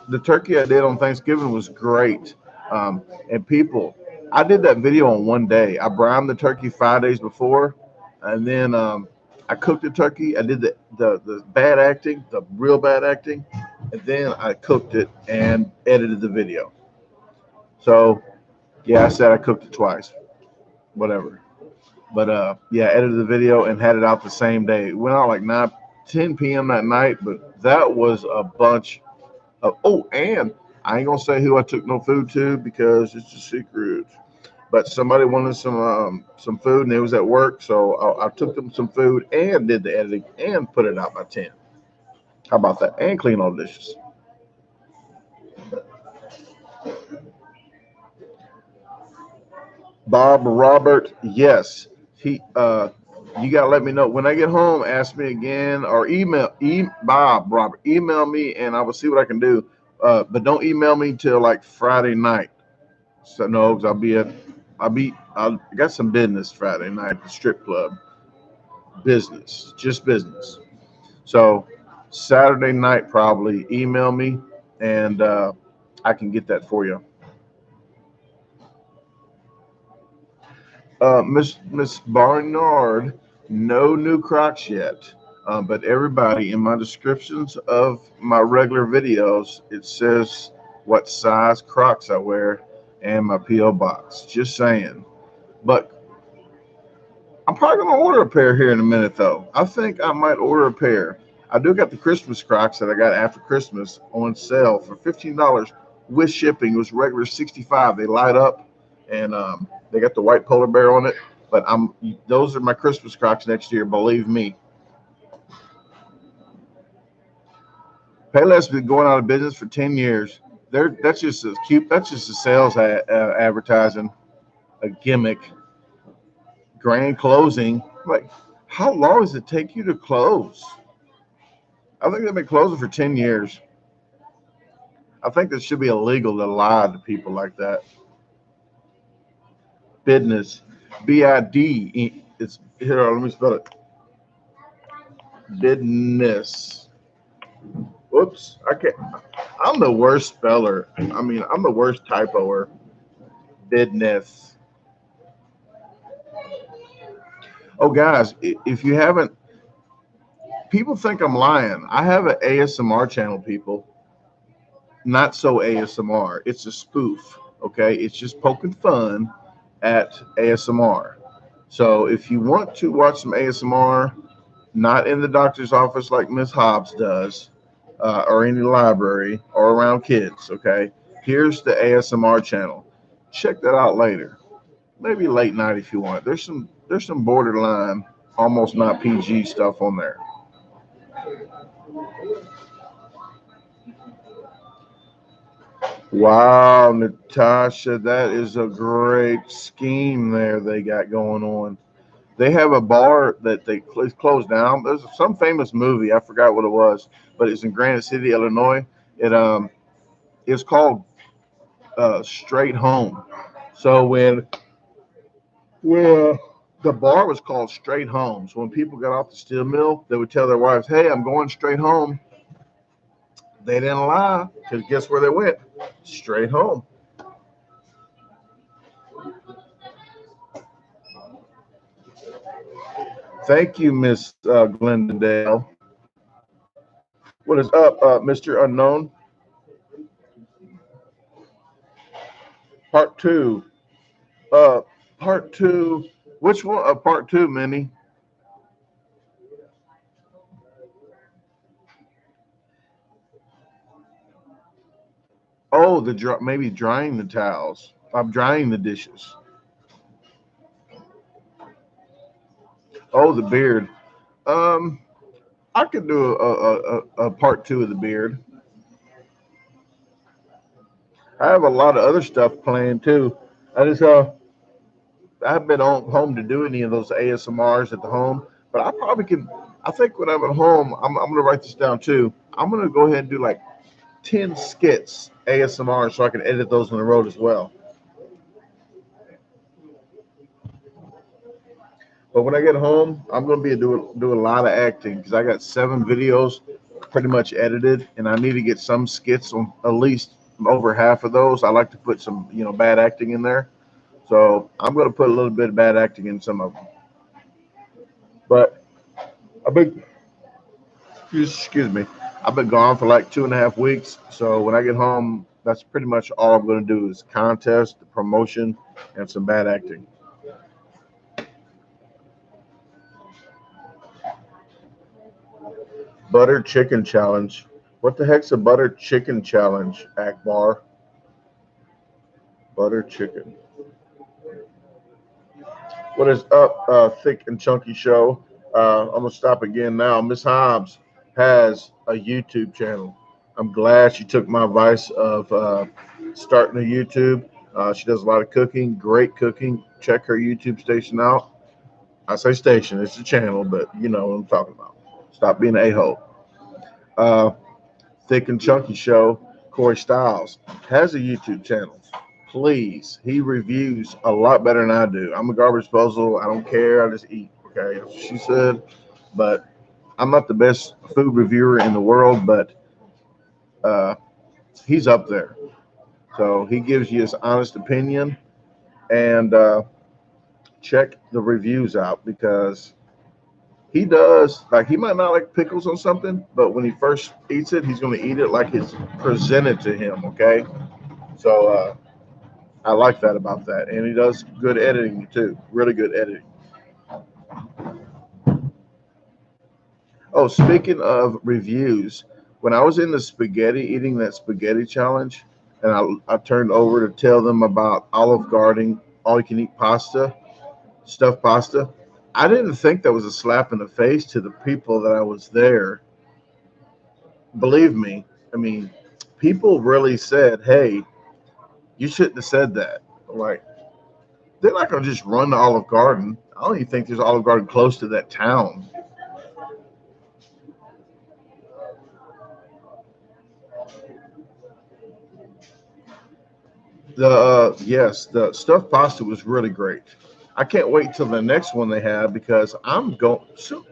The turkey I did on Thanksgiving was great. And people, I did that video on one day. I brined the turkey 5 days before, and then I cooked the turkey. I did the bad acting, the real bad acting, and then I cooked it and edited the video. So yeah, I said I cooked it twice, whatever. But yeah, edited the video and had it out the same day. It went out like 10 p.m. that night, but that was a bunch oh, and I ain't gonna say who I took no food to because it's a secret. But somebody wanted some food and it was at work, so I took them some food and did the editing and put it out by 10. How about that? And clean all the dishes. Bob Robert, yes, he. You gotta let me know when I get home. Ask me again or Bob Robert. Email me and I will see what I can do. But don't email me till like Friday night. So no, because I got some business Friday night at the strip club. Business, just business. So Saturday night probably email me and I can get that for you. Miss Barnard, no new Crocs yet. But everybody in my descriptions of my regular videos, it says what size Crocs I wear and my PO box. Just saying. But I'm probably gonna order a pair here in a minute though. I think I might order a pair. I do got the Christmas Crocs that I got after Christmas on sale for $15 with shipping. It was regular 65. They light up and they got the white polar bear on it. But those are my Christmas Crocs next year. Believe me. Payless has been going out of business for 10 years. That's just a cute. That's just a sales advertising, a gimmick. Grand closing. Like, how long does it take you to close? I think they've been closing for 10 years. I think that should be illegal to lie to people like that. Business. BID. It's here. Let me spell it. Business. Whoops. I can't. I'm the worst speller. I mean, I'm the worst typoer. Business. Oh, guys, if you haven't, people think I'm lying. I have an ASMR channel, people. Not so ASMR. It's a spoof. Okay. It's just poking fun at ASMR. So if you want to watch some ASMR, not in the doctor's office like Miss Hobbs does, or in the library or around kids, okay? Here's the ASMR channel. Check that out later. Maybe late night if you want. There's some borderline, almost not PG stuff on there. Wow, Natasha, that is a great scheme there they got going on. They have a bar that they closed down. There's some famous movie, I forgot what it was, but it's in Granite City, Illinois. It's called Straight Home. So when the bar was called Straight Home, so when people got off the steel mill, they would tell their wives, "Hey, I'm going straight home." They didn't lie, because guess where they went? Straight home. Thank you, Miss Glendale. What is up, Mr. Unknown? Part two. Uh, part two. Which one? Part two, Minnie. Oh, maybe drying the towels. I'm drying the dishes. Oh, the beard. Um, I could do a part two of the beard. I have a lot of other stuff planned too. I just I haven't been home to do any of those ASMRs at the home, but I probably can. I think when I'm at home, I'm gonna write this down too. I'm gonna go ahead and do like 10 skits ASMR so I can edit those on the road as well. But when I get home, I'm going to be do a lot of acting because I got 7 videos pretty much edited, and I need to get some skits on at least over half of those. I like to put some, bad acting in there. So I'm going to put a little bit of bad acting in some of them. But I've been, excuse me, I've been gone for like 2.5 weeks. So when I get home, that's pretty much all I'm going to do is contest, promotion, and some bad acting. Butter chicken challenge. What the heck's a butter chicken challenge, Akbar? Butter chicken. What is up, Thick and Chunky Show? I'm going to stop again now. Miss Hobbs has a YouTube channel. I'm glad she took my advice of starting a YouTube. She does a lot of cooking, great cooking. Check her YouTube station out. I say station, it's a channel, but you know what I'm talking about. Stop being an a-hole. Thick and Chunky Show, Corey Styles, has a YouTube channel. Please, he reviews a lot better than I do. I'm a garbage disposal. I don't care. I just eat. Okay, that's what she said. But I'm not the best food reviewer in the world, but uh, he's up there. So he gives you his honest opinion, and check the reviews out because he does, like, he might not like pickles on something, but when he first eats it, he's going to eat it like it's presented to him. Okay, so I like that about that, and he does good editing too, really good editing. Oh, speaking of reviews, when I was in the spaghetti, eating that spaghetti challenge, and I turned over to tell them about Olive Garden all you can eat pasta, stuffed pasta, I didn't think that was a slap in the face to the people that I was there. Believe me, I mean, people really said, hey, you shouldn't have said that. Like, they're not going to just run to Olive Garden. I don't even think there's Olive Garden close to that town. Yes, the stuffed pasta was really great. I can't wait till the next one they have because I'm going. So,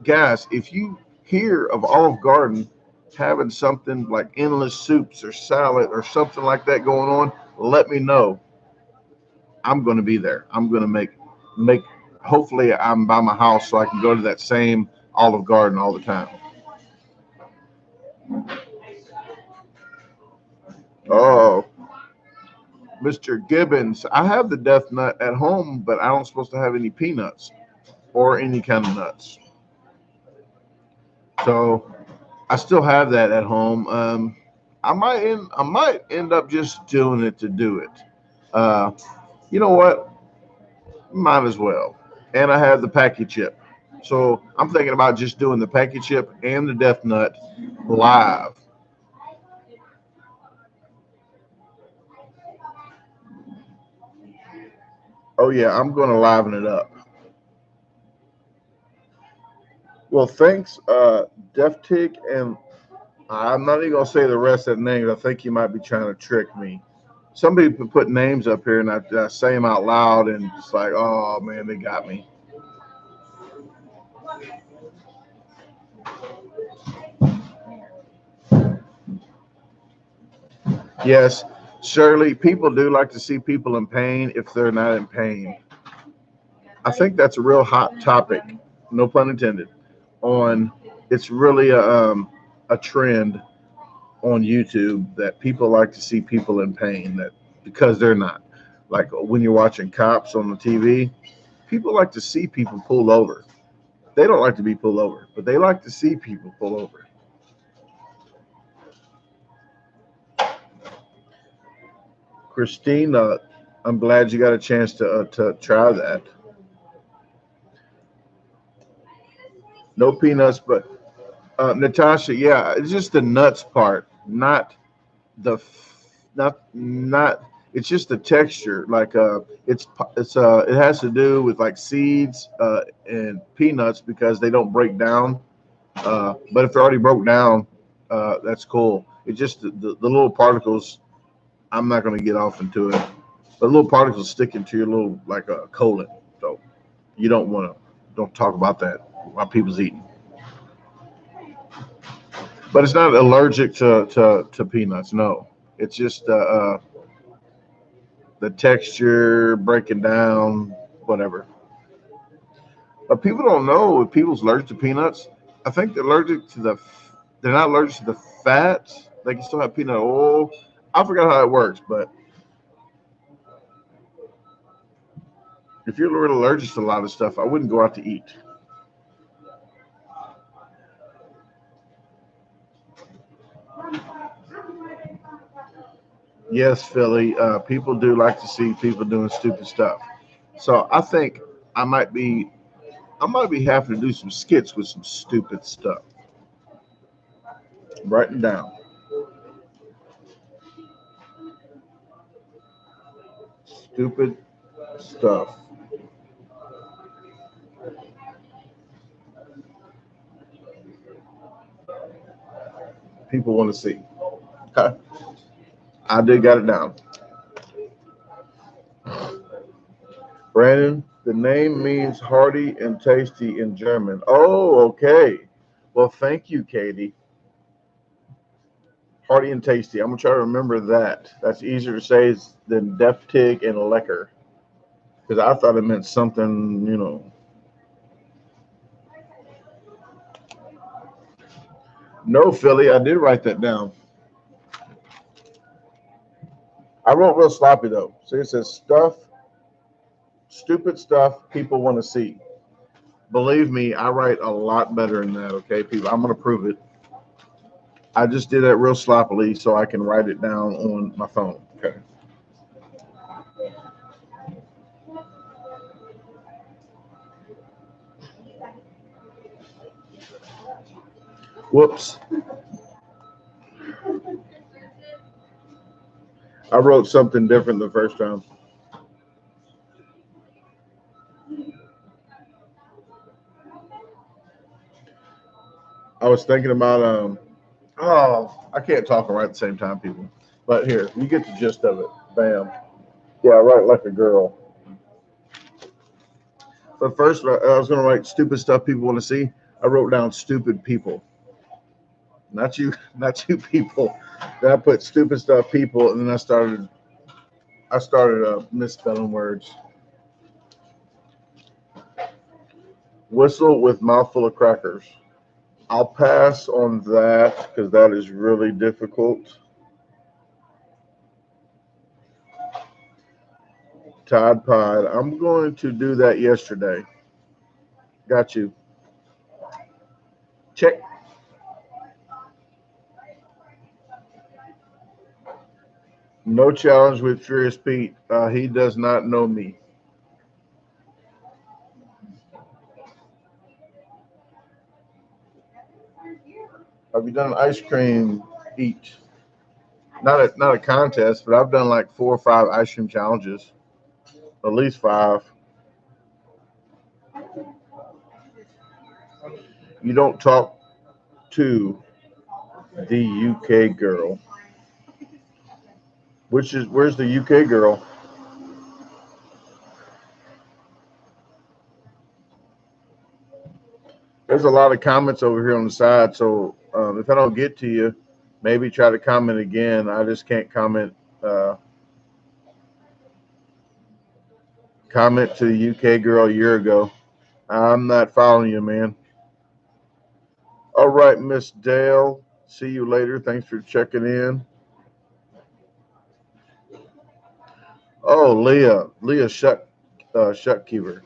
guys, if you hear of Olive Garden having something like endless soups or salad or something like that going on, let me know. I'm going to be there. I'm going to make. Hopefully, I'm by my house so I can go to that same Olive Garden all the time. Oh, Mr. Gibbons, I have the death nut at home, but I don't supposed to have any peanuts or any kind of nuts. So I still have that at home. I might end up just doing it to do it. Uh, you know what? Might as well. And I have the packet chip. So I'm thinking about just doing the packet chip and the death nut live. Oh yeah, I'm going to liven it up. Well, thanks, Deftig, and I'm not even gonna say the rest of the names. I think you might be trying to trick me. Some people put names up here, and I say them out loud, and it's like, oh man, they got me. Yes, Shirley, people do like to see people in pain if they're not in pain. I think that's a real hot topic, no pun intended. On It's really a trend on YouTube that people like to see people in pain that because they're not. Like when you're watching cops on the TV, people like to see people pulled over. They don't like to be pulled over, but they like to see people pull over. Christina, I'm glad you got a chance to try that. No peanuts, but Natasha, yeah, it's just the nuts part, not the not. It's just the texture. Like it has to do with like seeds and peanuts because they don't break down. But if they're already broke down, that's cool. It's just the little particles. I'm not going to get off into it, but little particles stick into your little like a colon. So you don't talk about that while people's eating. But it's not allergic to peanuts. No, it's just the texture breaking down, whatever. But people don't know if people's allergic to peanuts. I think they're allergic to they're not allergic to the fat. They can still have peanut oil. I forgot how it works, but if you're really allergic to a lot of stuff, I wouldn't go out to eat. Yes, Philly. People do like to see people doing stupid stuff. So I think I might be I might be having to do some skits with some stupid stuff. Writing down stupid stuff people want to see. Okay. I did got it down. Brandon, the name means hearty and tasty in German. Oh, okay. Well, thank you, Katie. Hearty and tasty. I'm gonna try to remember that. That's easier to say than deftig and lecker. Because I thought it meant something. No, Philly, I did write that down. I wrote real sloppy though. See, it says stupid stuff people want to see. Believe me, I write a lot better than that. Okay, people, I'm gonna prove it. I just did that real sloppily so I can write it down on my phone. Okay. Whoops. I wrote something different the first time. I was thinking about oh, I can't talk and write at the same time, people. But here, you get the gist of it. Bam. Yeah, I write like a girl. But first, I was going to write stupid stuff people want to see. I wrote down stupid people. Not you, not you people. Then I put stupid stuff people, and then I started misspelling words. Whistle with mouthful of crackers. I'll pass on that because that is really difficult. Tide Pod. I'm going to do that yesterday. Got you. Check. No challenge with Furious Pete. He does not know me. Have you done an ice cream eat? Not a contest, but I've done like 4 or 5 ice cream challenges. At least 5. You don't talk to the UK girl. Where's the UK girl? There's a lot of comments over here on the side, so if I don't get to you, maybe try to comment again. I just can't comment to the UK girl a year ago. I'm not following you, man. All right, Miss Dale. See you later. Thanks for checking in. Oh, Leah Shutkeeper.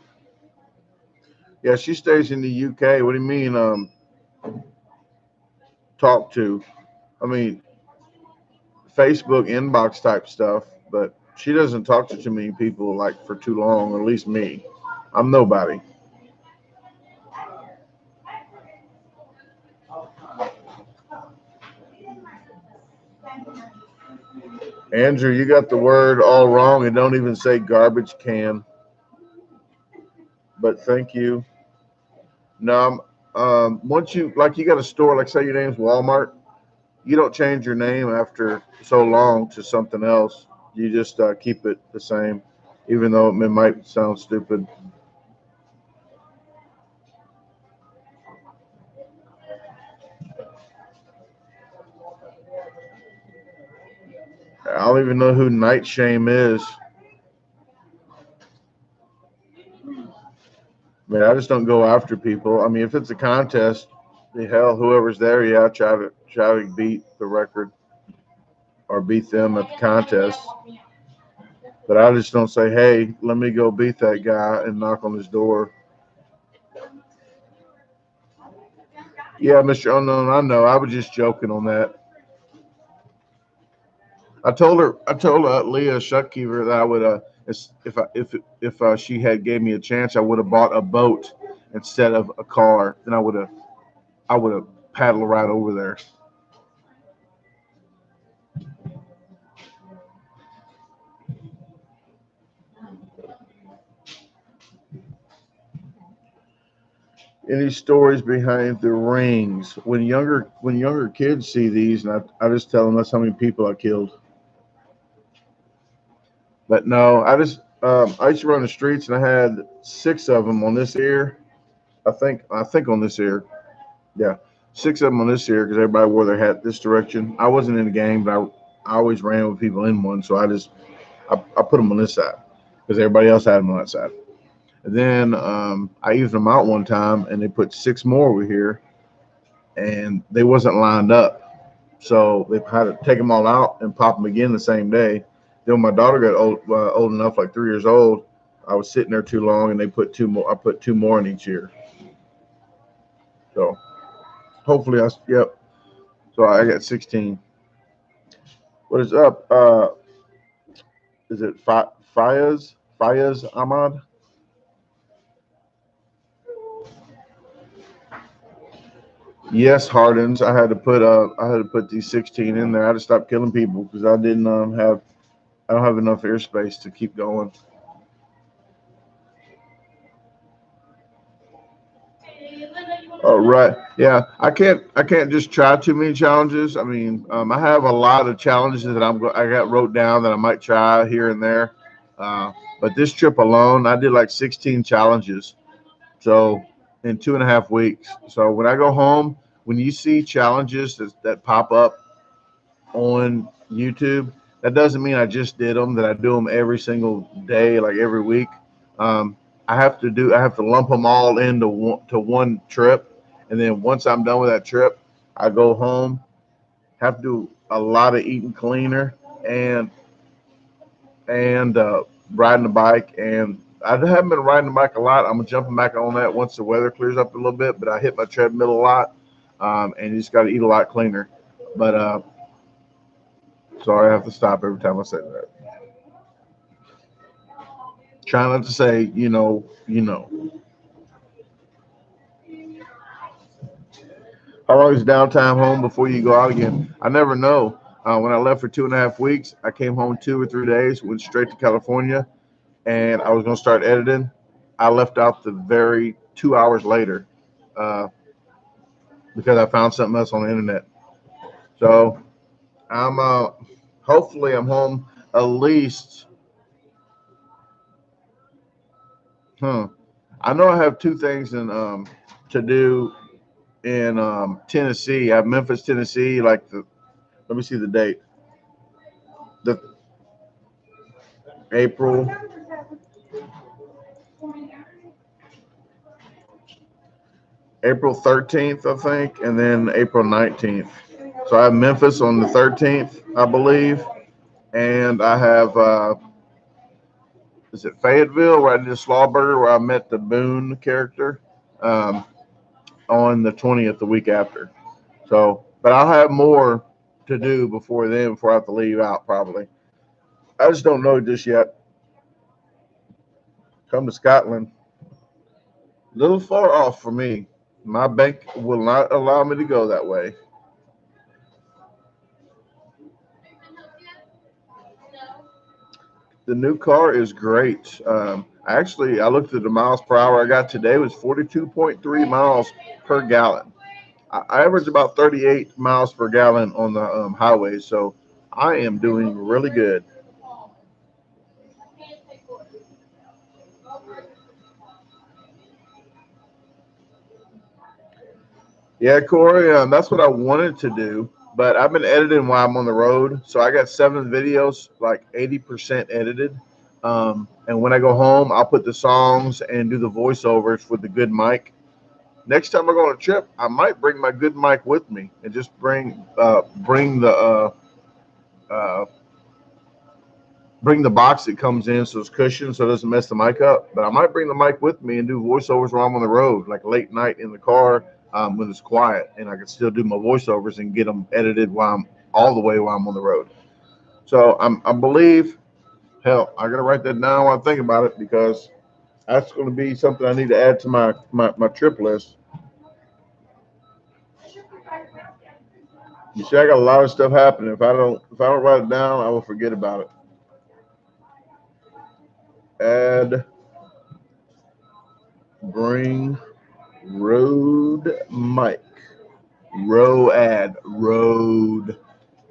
Yeah, she stays in the UK. What do you mean? Talk to? I mean, Facebook inbox type stuff, but she doesn't talk to too many people like for too long. Or at least me. I'm nobody. Andrew, you got the word all wrong and don't even say garbage can. But thank you. No, once you got a store, like say your name's Walmart, you don't change your name after so long to something else. You just keep it the same, even though it might sound stupid. I don't even know who Night Shame is. I mean, I just don't go after people. I mean, if it's a contest, the hell, whoever's there, yeah, try to beat the record or beat them at the contest. But I just don't say, hey, let me go beat that guy and knock on his door. Yeah, Mr. Unknown, I know. I was just joking on that. I told Leah Shuckkeeper that I would, if she had gave me a chance, I would have bought a boat instead of a car. Then I would have paddled right over there. Any stories behind the rings? When younger kids see these, and I just tell them that's how many people I killed. But no, I used to run the streets and I had 6 of them on this ear. I think on this ear, yeah, 6 of them on this ear because everybody wore their hat this direction. I wasn't in the game, but I always ran with people in one, so I put them on this side because everybody else had them on that side. And then I used them out one time, and they put 6 more over here, and they wasn't lined up, so they had to take them all out and pop them again the same day. Then when my daughter got old enough, like 3 years old, I was sitting there too long, and they put 2 more. I put 2 more in each ear. So hopefully, yep. So I got 16. What is up? Is it Fayez Ahmad? Yes, Hardens. I had to put these 16 in there. I had to stop killing people because I don't have enough airspace to keep going. Oh, right. Yeah, I can't just try too many challenges. I mean, I have a lot of challenges that I got wrote down that I might try here and there. Uh, but this trip alone, I did like 16 challenges. So in 2.5 weeks. So when I go home, when you see challenges that pop up on YouTube, that doesn't mean I just did them. That I do them every single day, like every week. Um, I have to lump them all into one trip, and then once I'm done with that trip, I go home. Have to do a lot of eating cleaner and riding the bike. And I haven't been riding the bike a lot. I'm jumping back on that once the weather clears up a little bit. But I hit my treadmill a lot, and you just got to eat a lot cleaner. But sorry, I have to stop every time I say that. Try not to say, you know. How long is downtime home before you go out again? I never know. When I left for 2.5 weeks, I came home 2 or 3 days, went straight to California, and I was going to start editing. I left out the very 2 hours later uh, because I found something else on the internet. So I'm hopefully I'm home at least. Huh. I know I have 2 things to do in Tennessee. I have Memphis, Tennessee. Let me see the date. The April April 13th, I think, and then April 19th. So I have Memphis on the 13th, I believe, and I have is it Fayetteville where I did Slawburger where I met the Boone character um, on the 20th, the week after. So, but I'll have more to do before then, before I have to leave out probably. I just don't know just yet. Come to Scotland, a little far off for me. My bank will not allow me to go that way. The new car is great. I looked at the miles per hour I got today was 42.3 miles per gallon. I average about 38 miles per gallon on the highway, so I am doing really good. Yeah, Corey, that's what I wanted to do, but I've been editing while I'm on the road. So I got 7 videos, like 80% edited. And when I go home, I'll put the songs and do the voiceovers with the good mic. Next time I go on a trip, I might bring my good mic with me and just uh, bring the box that comes in so it's cushioned so it doesn't mess the mic up. But I might bring the mic with me and do voiceovers while I'm on the road, like late night in the car when it's quiet, and I can still do my voiceovers and get them edited while I'm all the way while I'm on the road. So I believe, hell, I gotta write that down while I think about it because that's going to be something I need to add to my trip list. You see, I got a lot of stuff happening. If I don't write it down, I will forget about it. Add, bring, road mic. Road.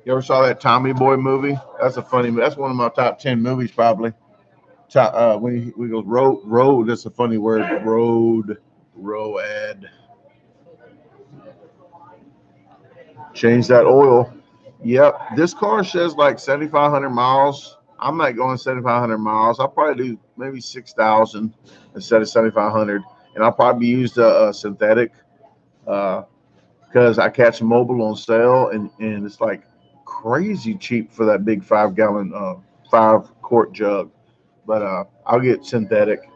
You ever saw that Tommy Boy movie? That's a funny. That's one of my top 10 movies probably. When he goes road. That's a funny word. Road. Change that oil. Yep. This car says like 7,500 miles. I'm not going 7,500 miles. I'll probably do maybe 6,000 instead of 7,500, and I'll probably use the synthetic. Because I catch mobile on sale and it's like crazy cheap for that big 5 gallon 5 quart jug. But I'll get synthetic.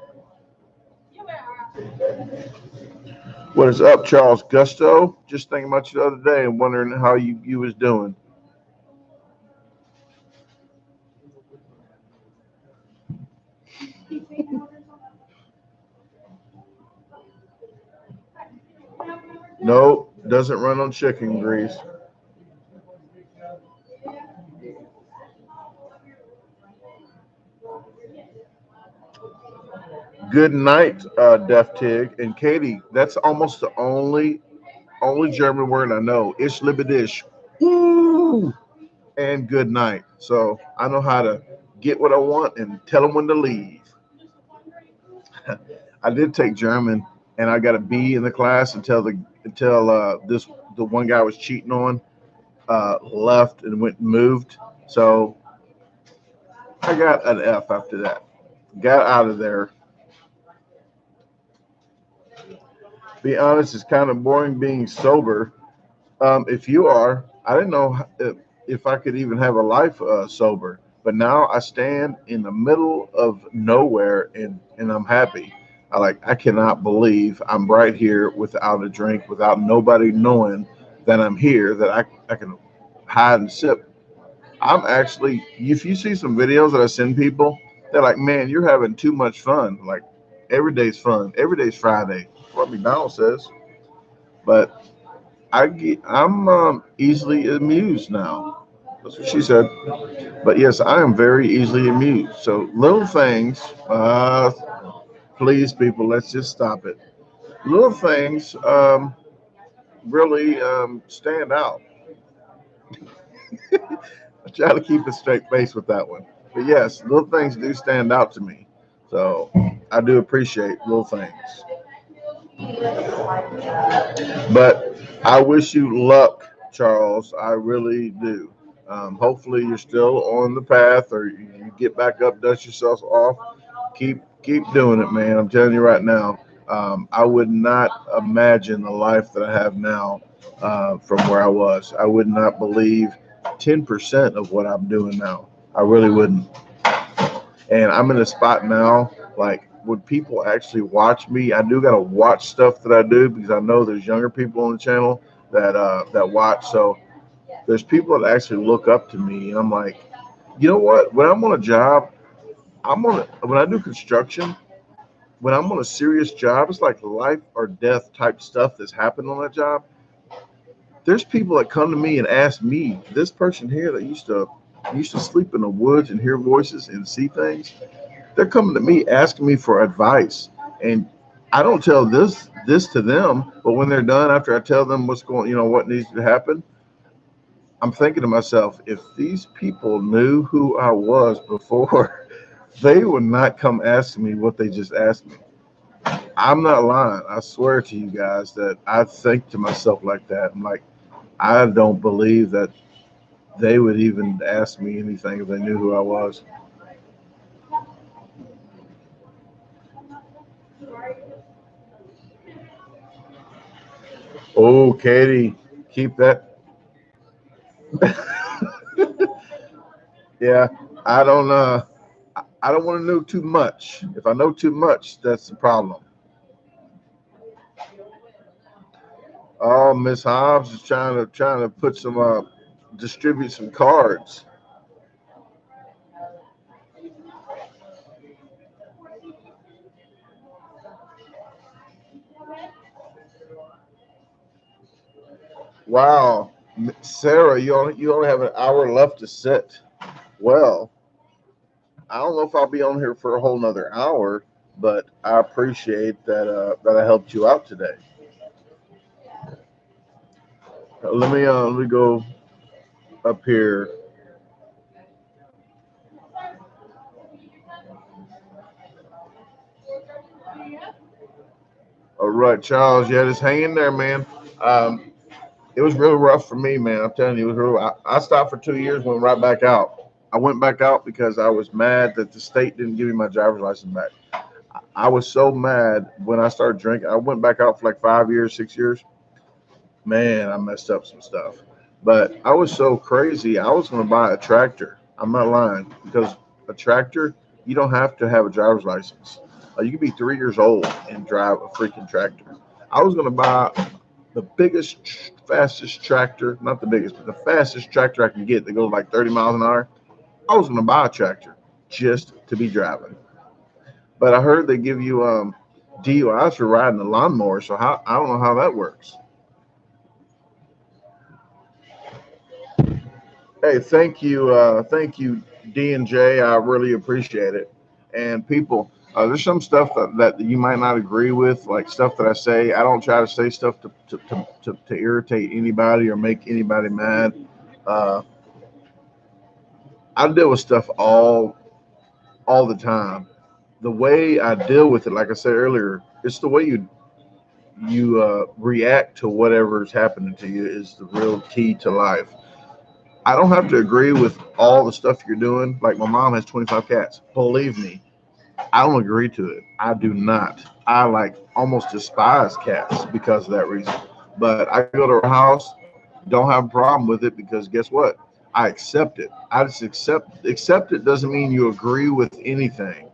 What is up, Charles Gusto? Just thinking about you the other day and wondering how you was doing. No, doesn't run on chicken grease. Good night, Def Tig and Katie. That's almost the only German word I know. Ich liebe dich. Woo! And good night. So I know how to get what I want and tell them when to leave. I did take German, and I got a B in the class until this the one guy I was cheating on left and went and moved. So I got an F after that. Got out of there. Be honest, it's kind of boring being sober. If you are, I didn't know if I could even have a life sober. But now I stand in the middle of nowhere and I'm happy. I cannot believe I'm right here without a drink, without nobody knowing that I'm here, that I can hide and sip. I'm actually, if you see some videos that I send people, they're like, man, you're having too much fun. Like every day's fun. Every day's Friday. What McDonald's says. But I'm easily amused now. That's what she said. But yes, I am very easily amused. So little things, please, people, let's just stop it. Little things really stand out. I try to keep a straight face with that one. But yes, little things do stand out to me. So I do appreciate little things. But I wish you luck, Charles. I really do. Hopefully, you're still on the path, or you get back up, dust yourself off. Keep doing it, man. I'm telling you right now. I would not imagine the life that I have now from where I was. I would not believe 10% of what I'm doing now. I really wouldn't. And I'm in a spot now, like when people actually watch me, I do got to watch stuff that I do because I know there's younger people on the channel that watch. So there's people that actually look up to me, and I'm like, you know what? When I'm on a job, when I do construction, when I'm on a serious job, it's like life or death type stuff that's happened on that job. There's people that come to me and ask me, this person here that used to sleep in the woods and hear voices and see things, they're coming to me asking me for advice. And I don't tell this to them, but when they're done, after I tell them what's going, what needs to happen, I'm thinking to myself, if these people knew who I was before, they would not come ask me what they just asked me. I'm not lying. I swear to you guys that I think to myself like that. I'm like, I don't believe that they would even ask me anything if they knew who I was. Oh, Katie, keep that. Yeah, I don't. I don't want to know too much. If I know too much, that's the problem. Oh, Miss Hobbs is trying to put some distribute some cards. Wow, Sarah, you only have an hour left to sit. Well, I don't know if I'll be on here for a whole nother hour, but I appreciate that I helped you out today. Let me go up here. All right, Charles. Yeah, just hang in there, man. Um, it was really rough for me, man. I'm telling you, it was real. I stopped for 2 years, went right back out. I went back out because I was mad that the state didn't give me my driver's license back. I was so mad when I started drinking. I went back out for like 5 years, 6 years. Man, I messed up some stuff. But I was so crazy. I was going to buy a tractor. I'm not lying because a tractor, you don't have to have a driver's license. You can be 3 years old and drive a freaking tractor. I was going to buy the biggest, fastest tractor, not the biggest, but the fastest tractor I can get that goes like 30 miles an hour. I was going to buy a tractor just to be driving. But I heard they give you DUIs for riding a lawnmower. So I don't know how that works. Hey, thank you, D and J. I really appreciate it. And people, there's some stuff that you might not agree with, like stuff that I say. I don't try to say stuff to irritate anybody or make anybody mad. Uh, I deal with stuff all the time. The way I deal with it, like I said earlier, it's the way you react to whatever is happening to you is the real key to life. I don't have to agree with all the stuff you're doing. Like my mom has 25 cats. Believe me, I don't agree to it. I do not. I like almost despise cats because of that reason. But I go to her house, don't have a problem with it because guess what? I accept it. I just accept it doesn't mean you agree with anything.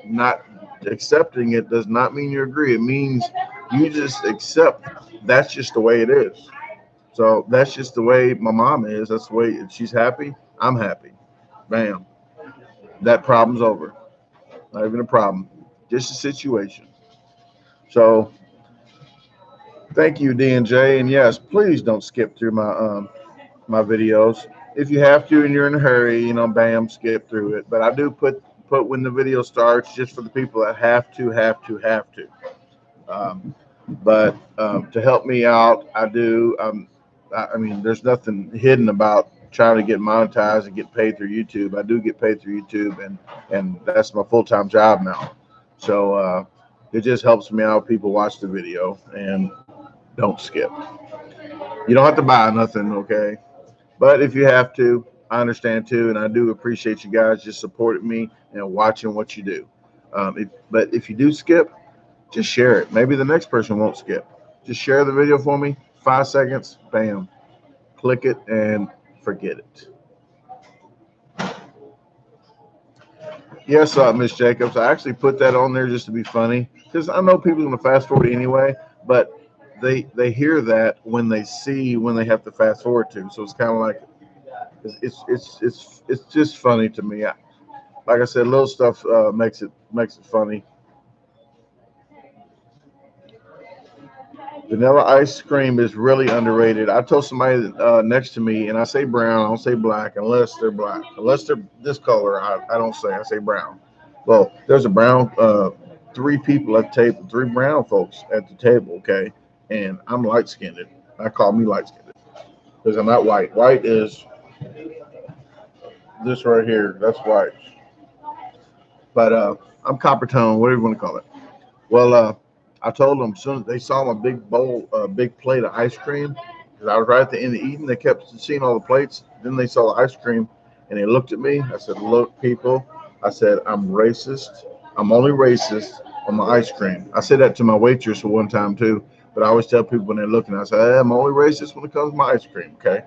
Not accepting it does not mean you agree. It means you just accept that's just the way it is. So that's just the way my mom is. That's the way if she's happy. I'm happy. Bam. That problem's over. Not even a problem. Just a situation. So thank you, D and J. And yes, please don't skip through my videos. If you have to and you're in a hurry, bam, skip through it. But I do put when the video starts just for the people that have to. Um, but to help me out, I do. I mean, there's nothing hidden about trying to get monetized and get paid through YouTube. I do get paid through YouTube, and that's my full time job now. So it just helps me out. People watch the video and don't skip. You don't have to buy nothing, okay? But if you have to, I understand too, and I do appreciate you guys just supporting me and watching what you do. But if you do skip, just share it. Maybe the next person won't skip. Just share the video for me. 5 seconds, bam, click it and forget it. Yes, Miss Jacobs. I actually put that on there just to be funny because I know people are going to fast forward anyway, but they hear that when they see when they have to fast forward to. So it's kind of like it's just funny to me. Like I said, little stuff makes it funny. Vanilla ice cream is really underrated. I told somebody next to me, and I say brown, I don't say black unless they're black. Unless they're this color, I don't say. I say brown. Well, there's a brown three people at the table, three brown folks at the table, okay? And I'm light skinned. I call me light skinned because I'm not white. White is this right here. That's white. But I'm copper tone, whatever you want to call it. Well, I told them soon as they saw my big bowl, big plate of ice cream, because I was right at the end of eating. They kept seeing all the plates. Then they saw the ice cream, and they looked at me. I said, "Look, people," I said, "I'm racist. I'm only racist on my ice cream." I said that to my waitress for one time too. But I always tell people when they're looking, I say, hey, "I'm only racist when it comes to my ice cream. Okay,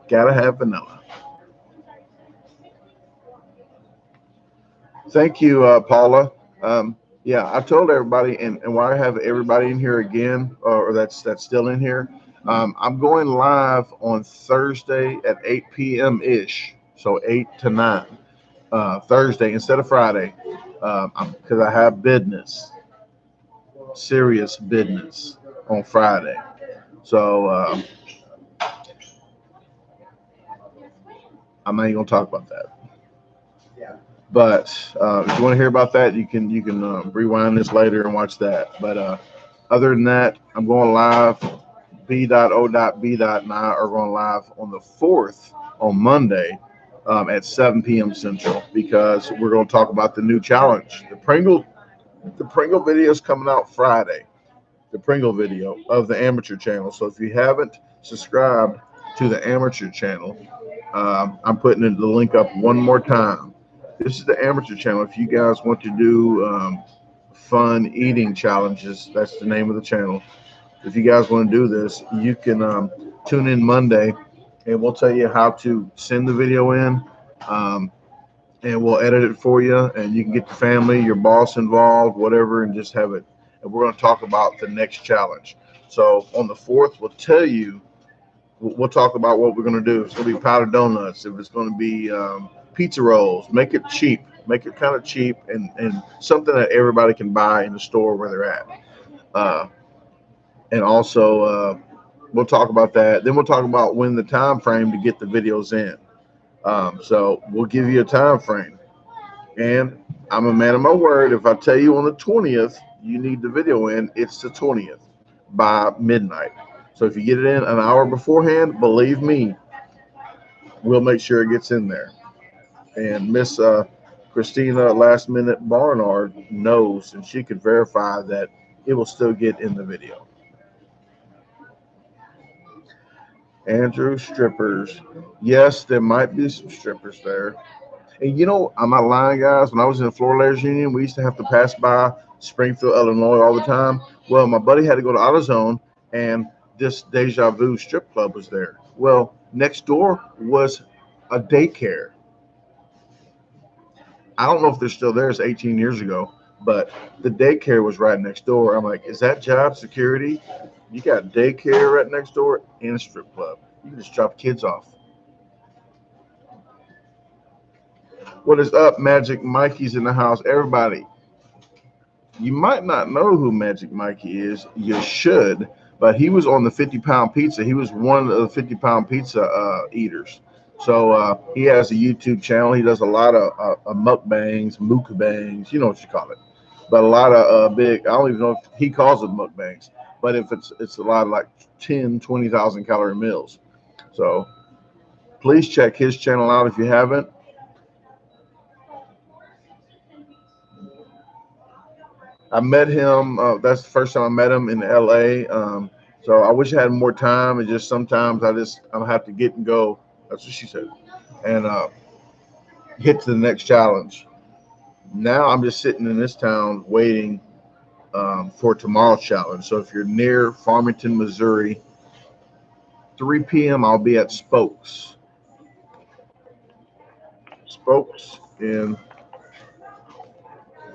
gotta have vanilla." Thank you, Paula. Yeah, I told everybody, and why I have everybody in here again, or that's still in here. I'm going live on Thursday at 8 p.m. ish, so 8 to 9 Thursday instead of Friday, because I have business, serious business on Friday. So I'm not even gonna talk about that. But if you want to hear about that, you can rewind this later and watch that. But other than that, I'm going live. B.O.B. and I are going live on the 4th on Monday at 7 p.m. Central because we're going to talk about the new challenge. The Pringle video is coming out Friday. The Pringle video of the amateur channel. So if you haven't subscribed to the amateur channel, I'm putting the link up one more time. This is the amateur channel. If you guys want to do fun eating challenges, that's the name of the channel. If you guys want to do this, you can tune in Monday, and we'll tell you how to send the video in, um, and we'll edit it for you, and you can get the family, your boss involved, whatever, and just have it. And we're going to talk about the next challenge. So on the 4th, we'll tell you. We'll talk about what we're going to do. It's going to be powdered donuts. If it's going to be pizza rolls, make it cheap. Make it kind of cheap and something that everybody can buy in the store where they're at. Uh, and also, we'll talk about that. Then we'll talk about when the time frame to get the videos in. So we'll give you a time frame. And I'm a man of my word. If I tell you on the 20th you need the video in, it's the 20th by midnight. So if you get it in an hour beforehand, believe me, we'll make sure it gets in there. And Miss Christina Last Minute Barnard knows, and she could verify that it will still get in the video. Andrew strippers. Yes, there might be some strippers there. And I'm not lying, guys. When I was in the Floor Layers Union, we used to have to pass by Springfield, Illinois all the time. Well, my buddy had to go to AutoZone, and this Deja Vu strip club was there. Well, next door was a daycare. I don't know if they're still there. It's 18 years ago, but the daycare was right next door. I'm like, is that job security? You got daycare right next door and a strip club. You can just drop kids off. What is up, Magic Mikey's in the house? Everybody, you might not know who Magic Mikey is. You should, but he was on the 50-pound pizza. He was one of the 50-pound pizza eaters. So he has a YouTube channel. He does a lot of mukbangs, mukbangs, you know what you call it. But a lot of big, I don't even know if he calls it mukbangs, but if it's a lot of like 10, 20,000 calorie meals. So please check his channel out if you haven't. I met him. That's the first time I met him in LA. So I wish I had more time. And just sometimes I have to get and go. That's what she said. And get to the next challenge. Now I'm just sitting in this town waiting for tomorrow's challenge. So if you're near Farmington, Missouri, 3 p.m. I'll be at Spokes. Spokes in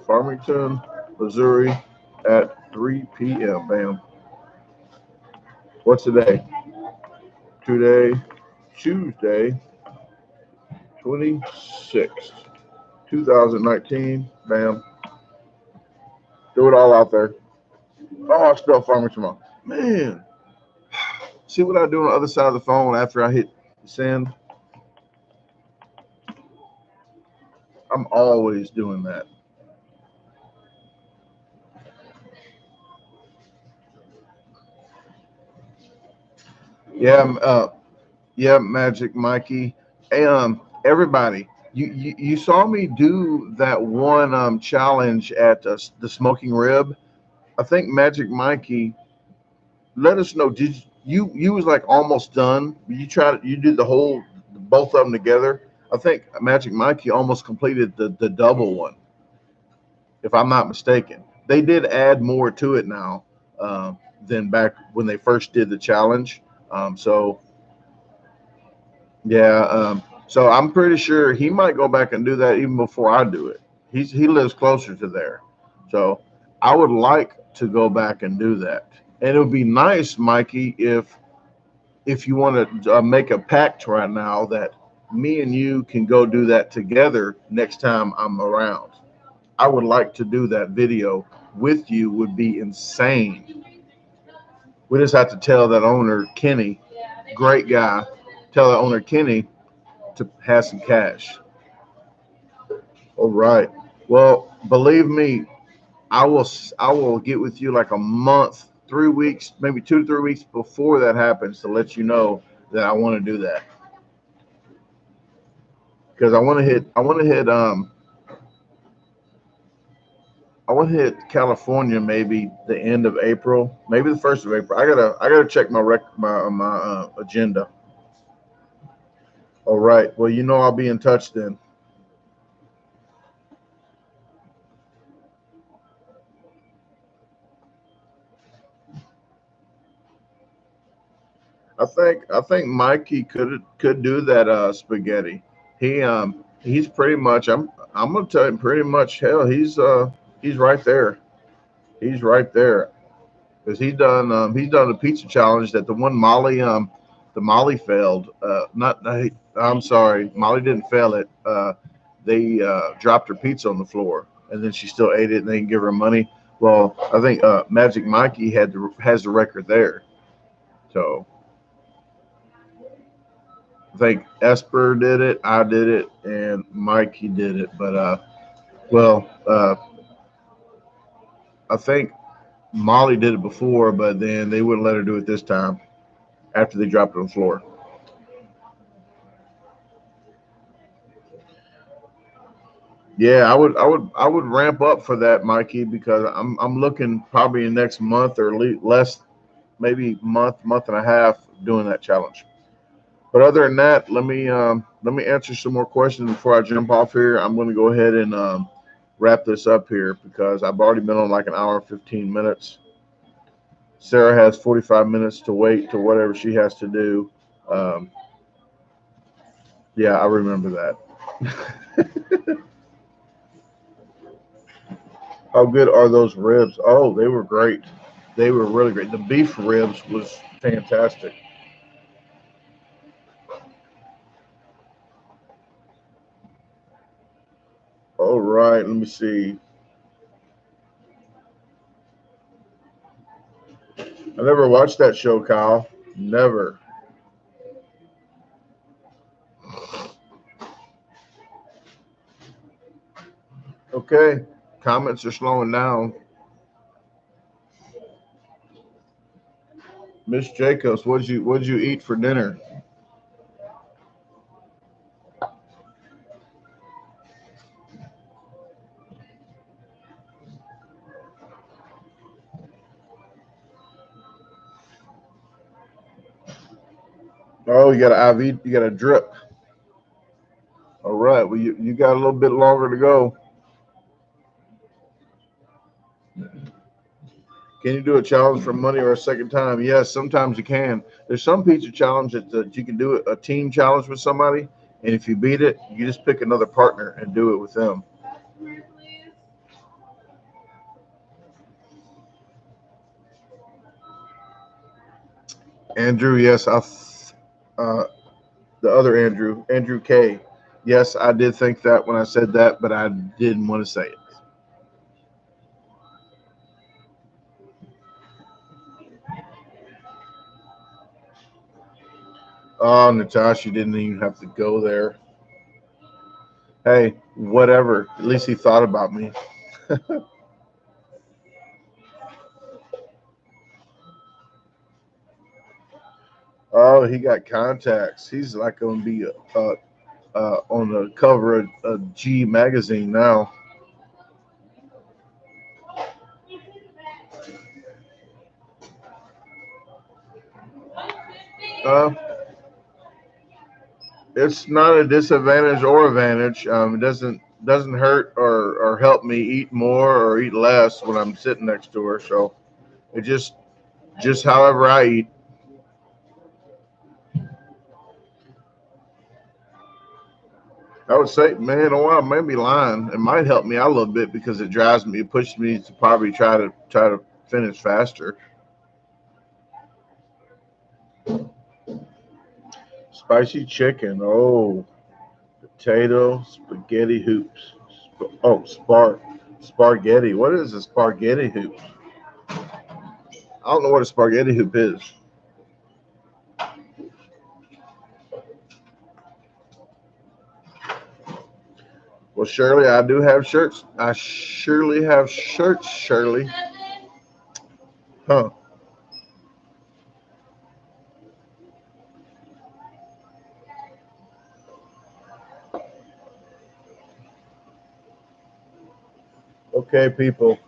Farmington, Missouri at 3 p.m. Bam. What's today? Today, Tuesday, 26th, 2019. Bam. Do it all out there. Oh, I spelled Farmington wrong. Man. See what I do on the other side of the phone after I hit send? I'm always doing that. Yeah, yeah, Magic Mikey. Hey, everybody, you saw me do that one challenge at the Smoking Rib. I think Magic Mikey, let us know. Did you was like almost done? You did the whole both of them together. I think Magic Mikey almost completed the double one, if I'm not mistaken. They did add more to it now than back when they first did the challenge. So yeah, so I'm pretty sure he might go back and do that even before I do it. He lives closer to there, so I would like to go back and do that. And it would be nice, Mikey, if you want to make a pact right now that me and you can go do that together next time I'm around. I would like to do that video with you. Would be insane. We just have to tell that owner Kenny, great guy, tell the owner Kenny to have some cash. All right. Well, believe me, I will get with you like a month, 3 weeks, maybe 2 to 3 weeks before that happens to let you know that I want to do that because I want to hit California maybe the end of April, maybe the 1st of April. I gotta check my agenda. All right. Well, I'll be in touch then. I think Mikey could do that spaghetti. He's pretty much I'm gonna tell him pretty much hell he's right there. He's right there because he's done a pizza challenge that the Molly failed. Not I'm sorry, Molly didn't fail it. They dropped her pizza on the floor and then she still ate it and they didn't give her money. Well, I think Magic Mikey has the record there. So I think Esper did it, I did it, and Mikey did it. But well, I think Molly did it before, but then they wouldn't let her do it this time after they dropped it on the floor. Yeah, I would ramp up for that, Mikey, because I'm looking probably in the next month or less, maybe month and a half doing that challenge. But other than that, let me answer some more questions before I jump off here. I'm going to go ahead and wrap this up here because I've already been on like an hour and 15 minutes. Sarah has 45 minutes to wait to whatever she has to do. Um, yeah, I remember that. How good are those ribs? Oh, they were great. They were really great. The beef ribs was fantastic. All right, let me see. I never watched that show, Kyle. Never. Okay, comments are slowing down. Miss Jacobs, what'd you eat for dinner? Oh, you got an IV, you got a drip. All right, well you got a little bit longer to go. Can you do a challenge for money or a second time? Yes, sometimes you can. There's some pizza challenge that you can do a team challenge with somebody, and if you beat it, you just pick another partner and do it with them. Andrew, yes, uh, the other Andrew, Andrew K. Yes, I did think that when I said that, but I didn't want to say it. Oh, Natasha didn't even have to go there. Hey, whatever. At least he thought about me. Oh, he got contacts. He's like gonna be on the cover of G magazine now. Uh, it's not a disadvantage or advantage. It doesn't hurt or help me eat more or eat less when I'm sitting next to her. So it just however I eat. I would say, man, oh, I may be lying. It might help me out a little bit because it drives me, it pushes me to probably try to finish faster. Spicy chicken. Oh, potato spaghetti hoops. Oh, spaghetti. What is a spaghetti hoop? I don't know what a spaghetti hoop is. Well, Shirley, I do have shirts. I surely have shirts, Shirley. Huh. Okay, people.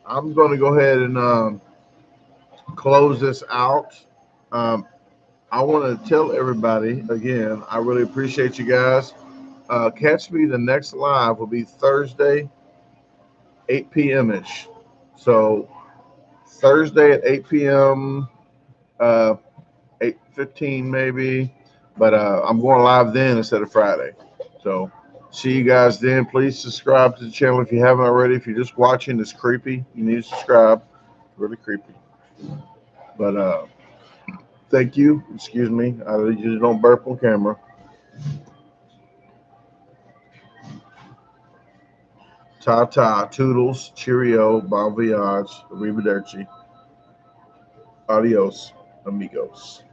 I'm going to go ahead and close this out. Um, I want to tell everybody again, I really appreciate you guys. Catch me the next live will be Thursday, 8 p.m. ish. So Thursday at 8 p.m., 8:15 maybe, but I'm going live then instead of Friday. So see you guys then. Please subscribe to the channel if you haven't already. If you're just watching, it's creepy. You need to subscribe. Really creepy. But thank you. Excuse me. I usually don't burp on camera. Ta ta, toodles, cheerio, bon voyage, arrivederci, adios, amigos.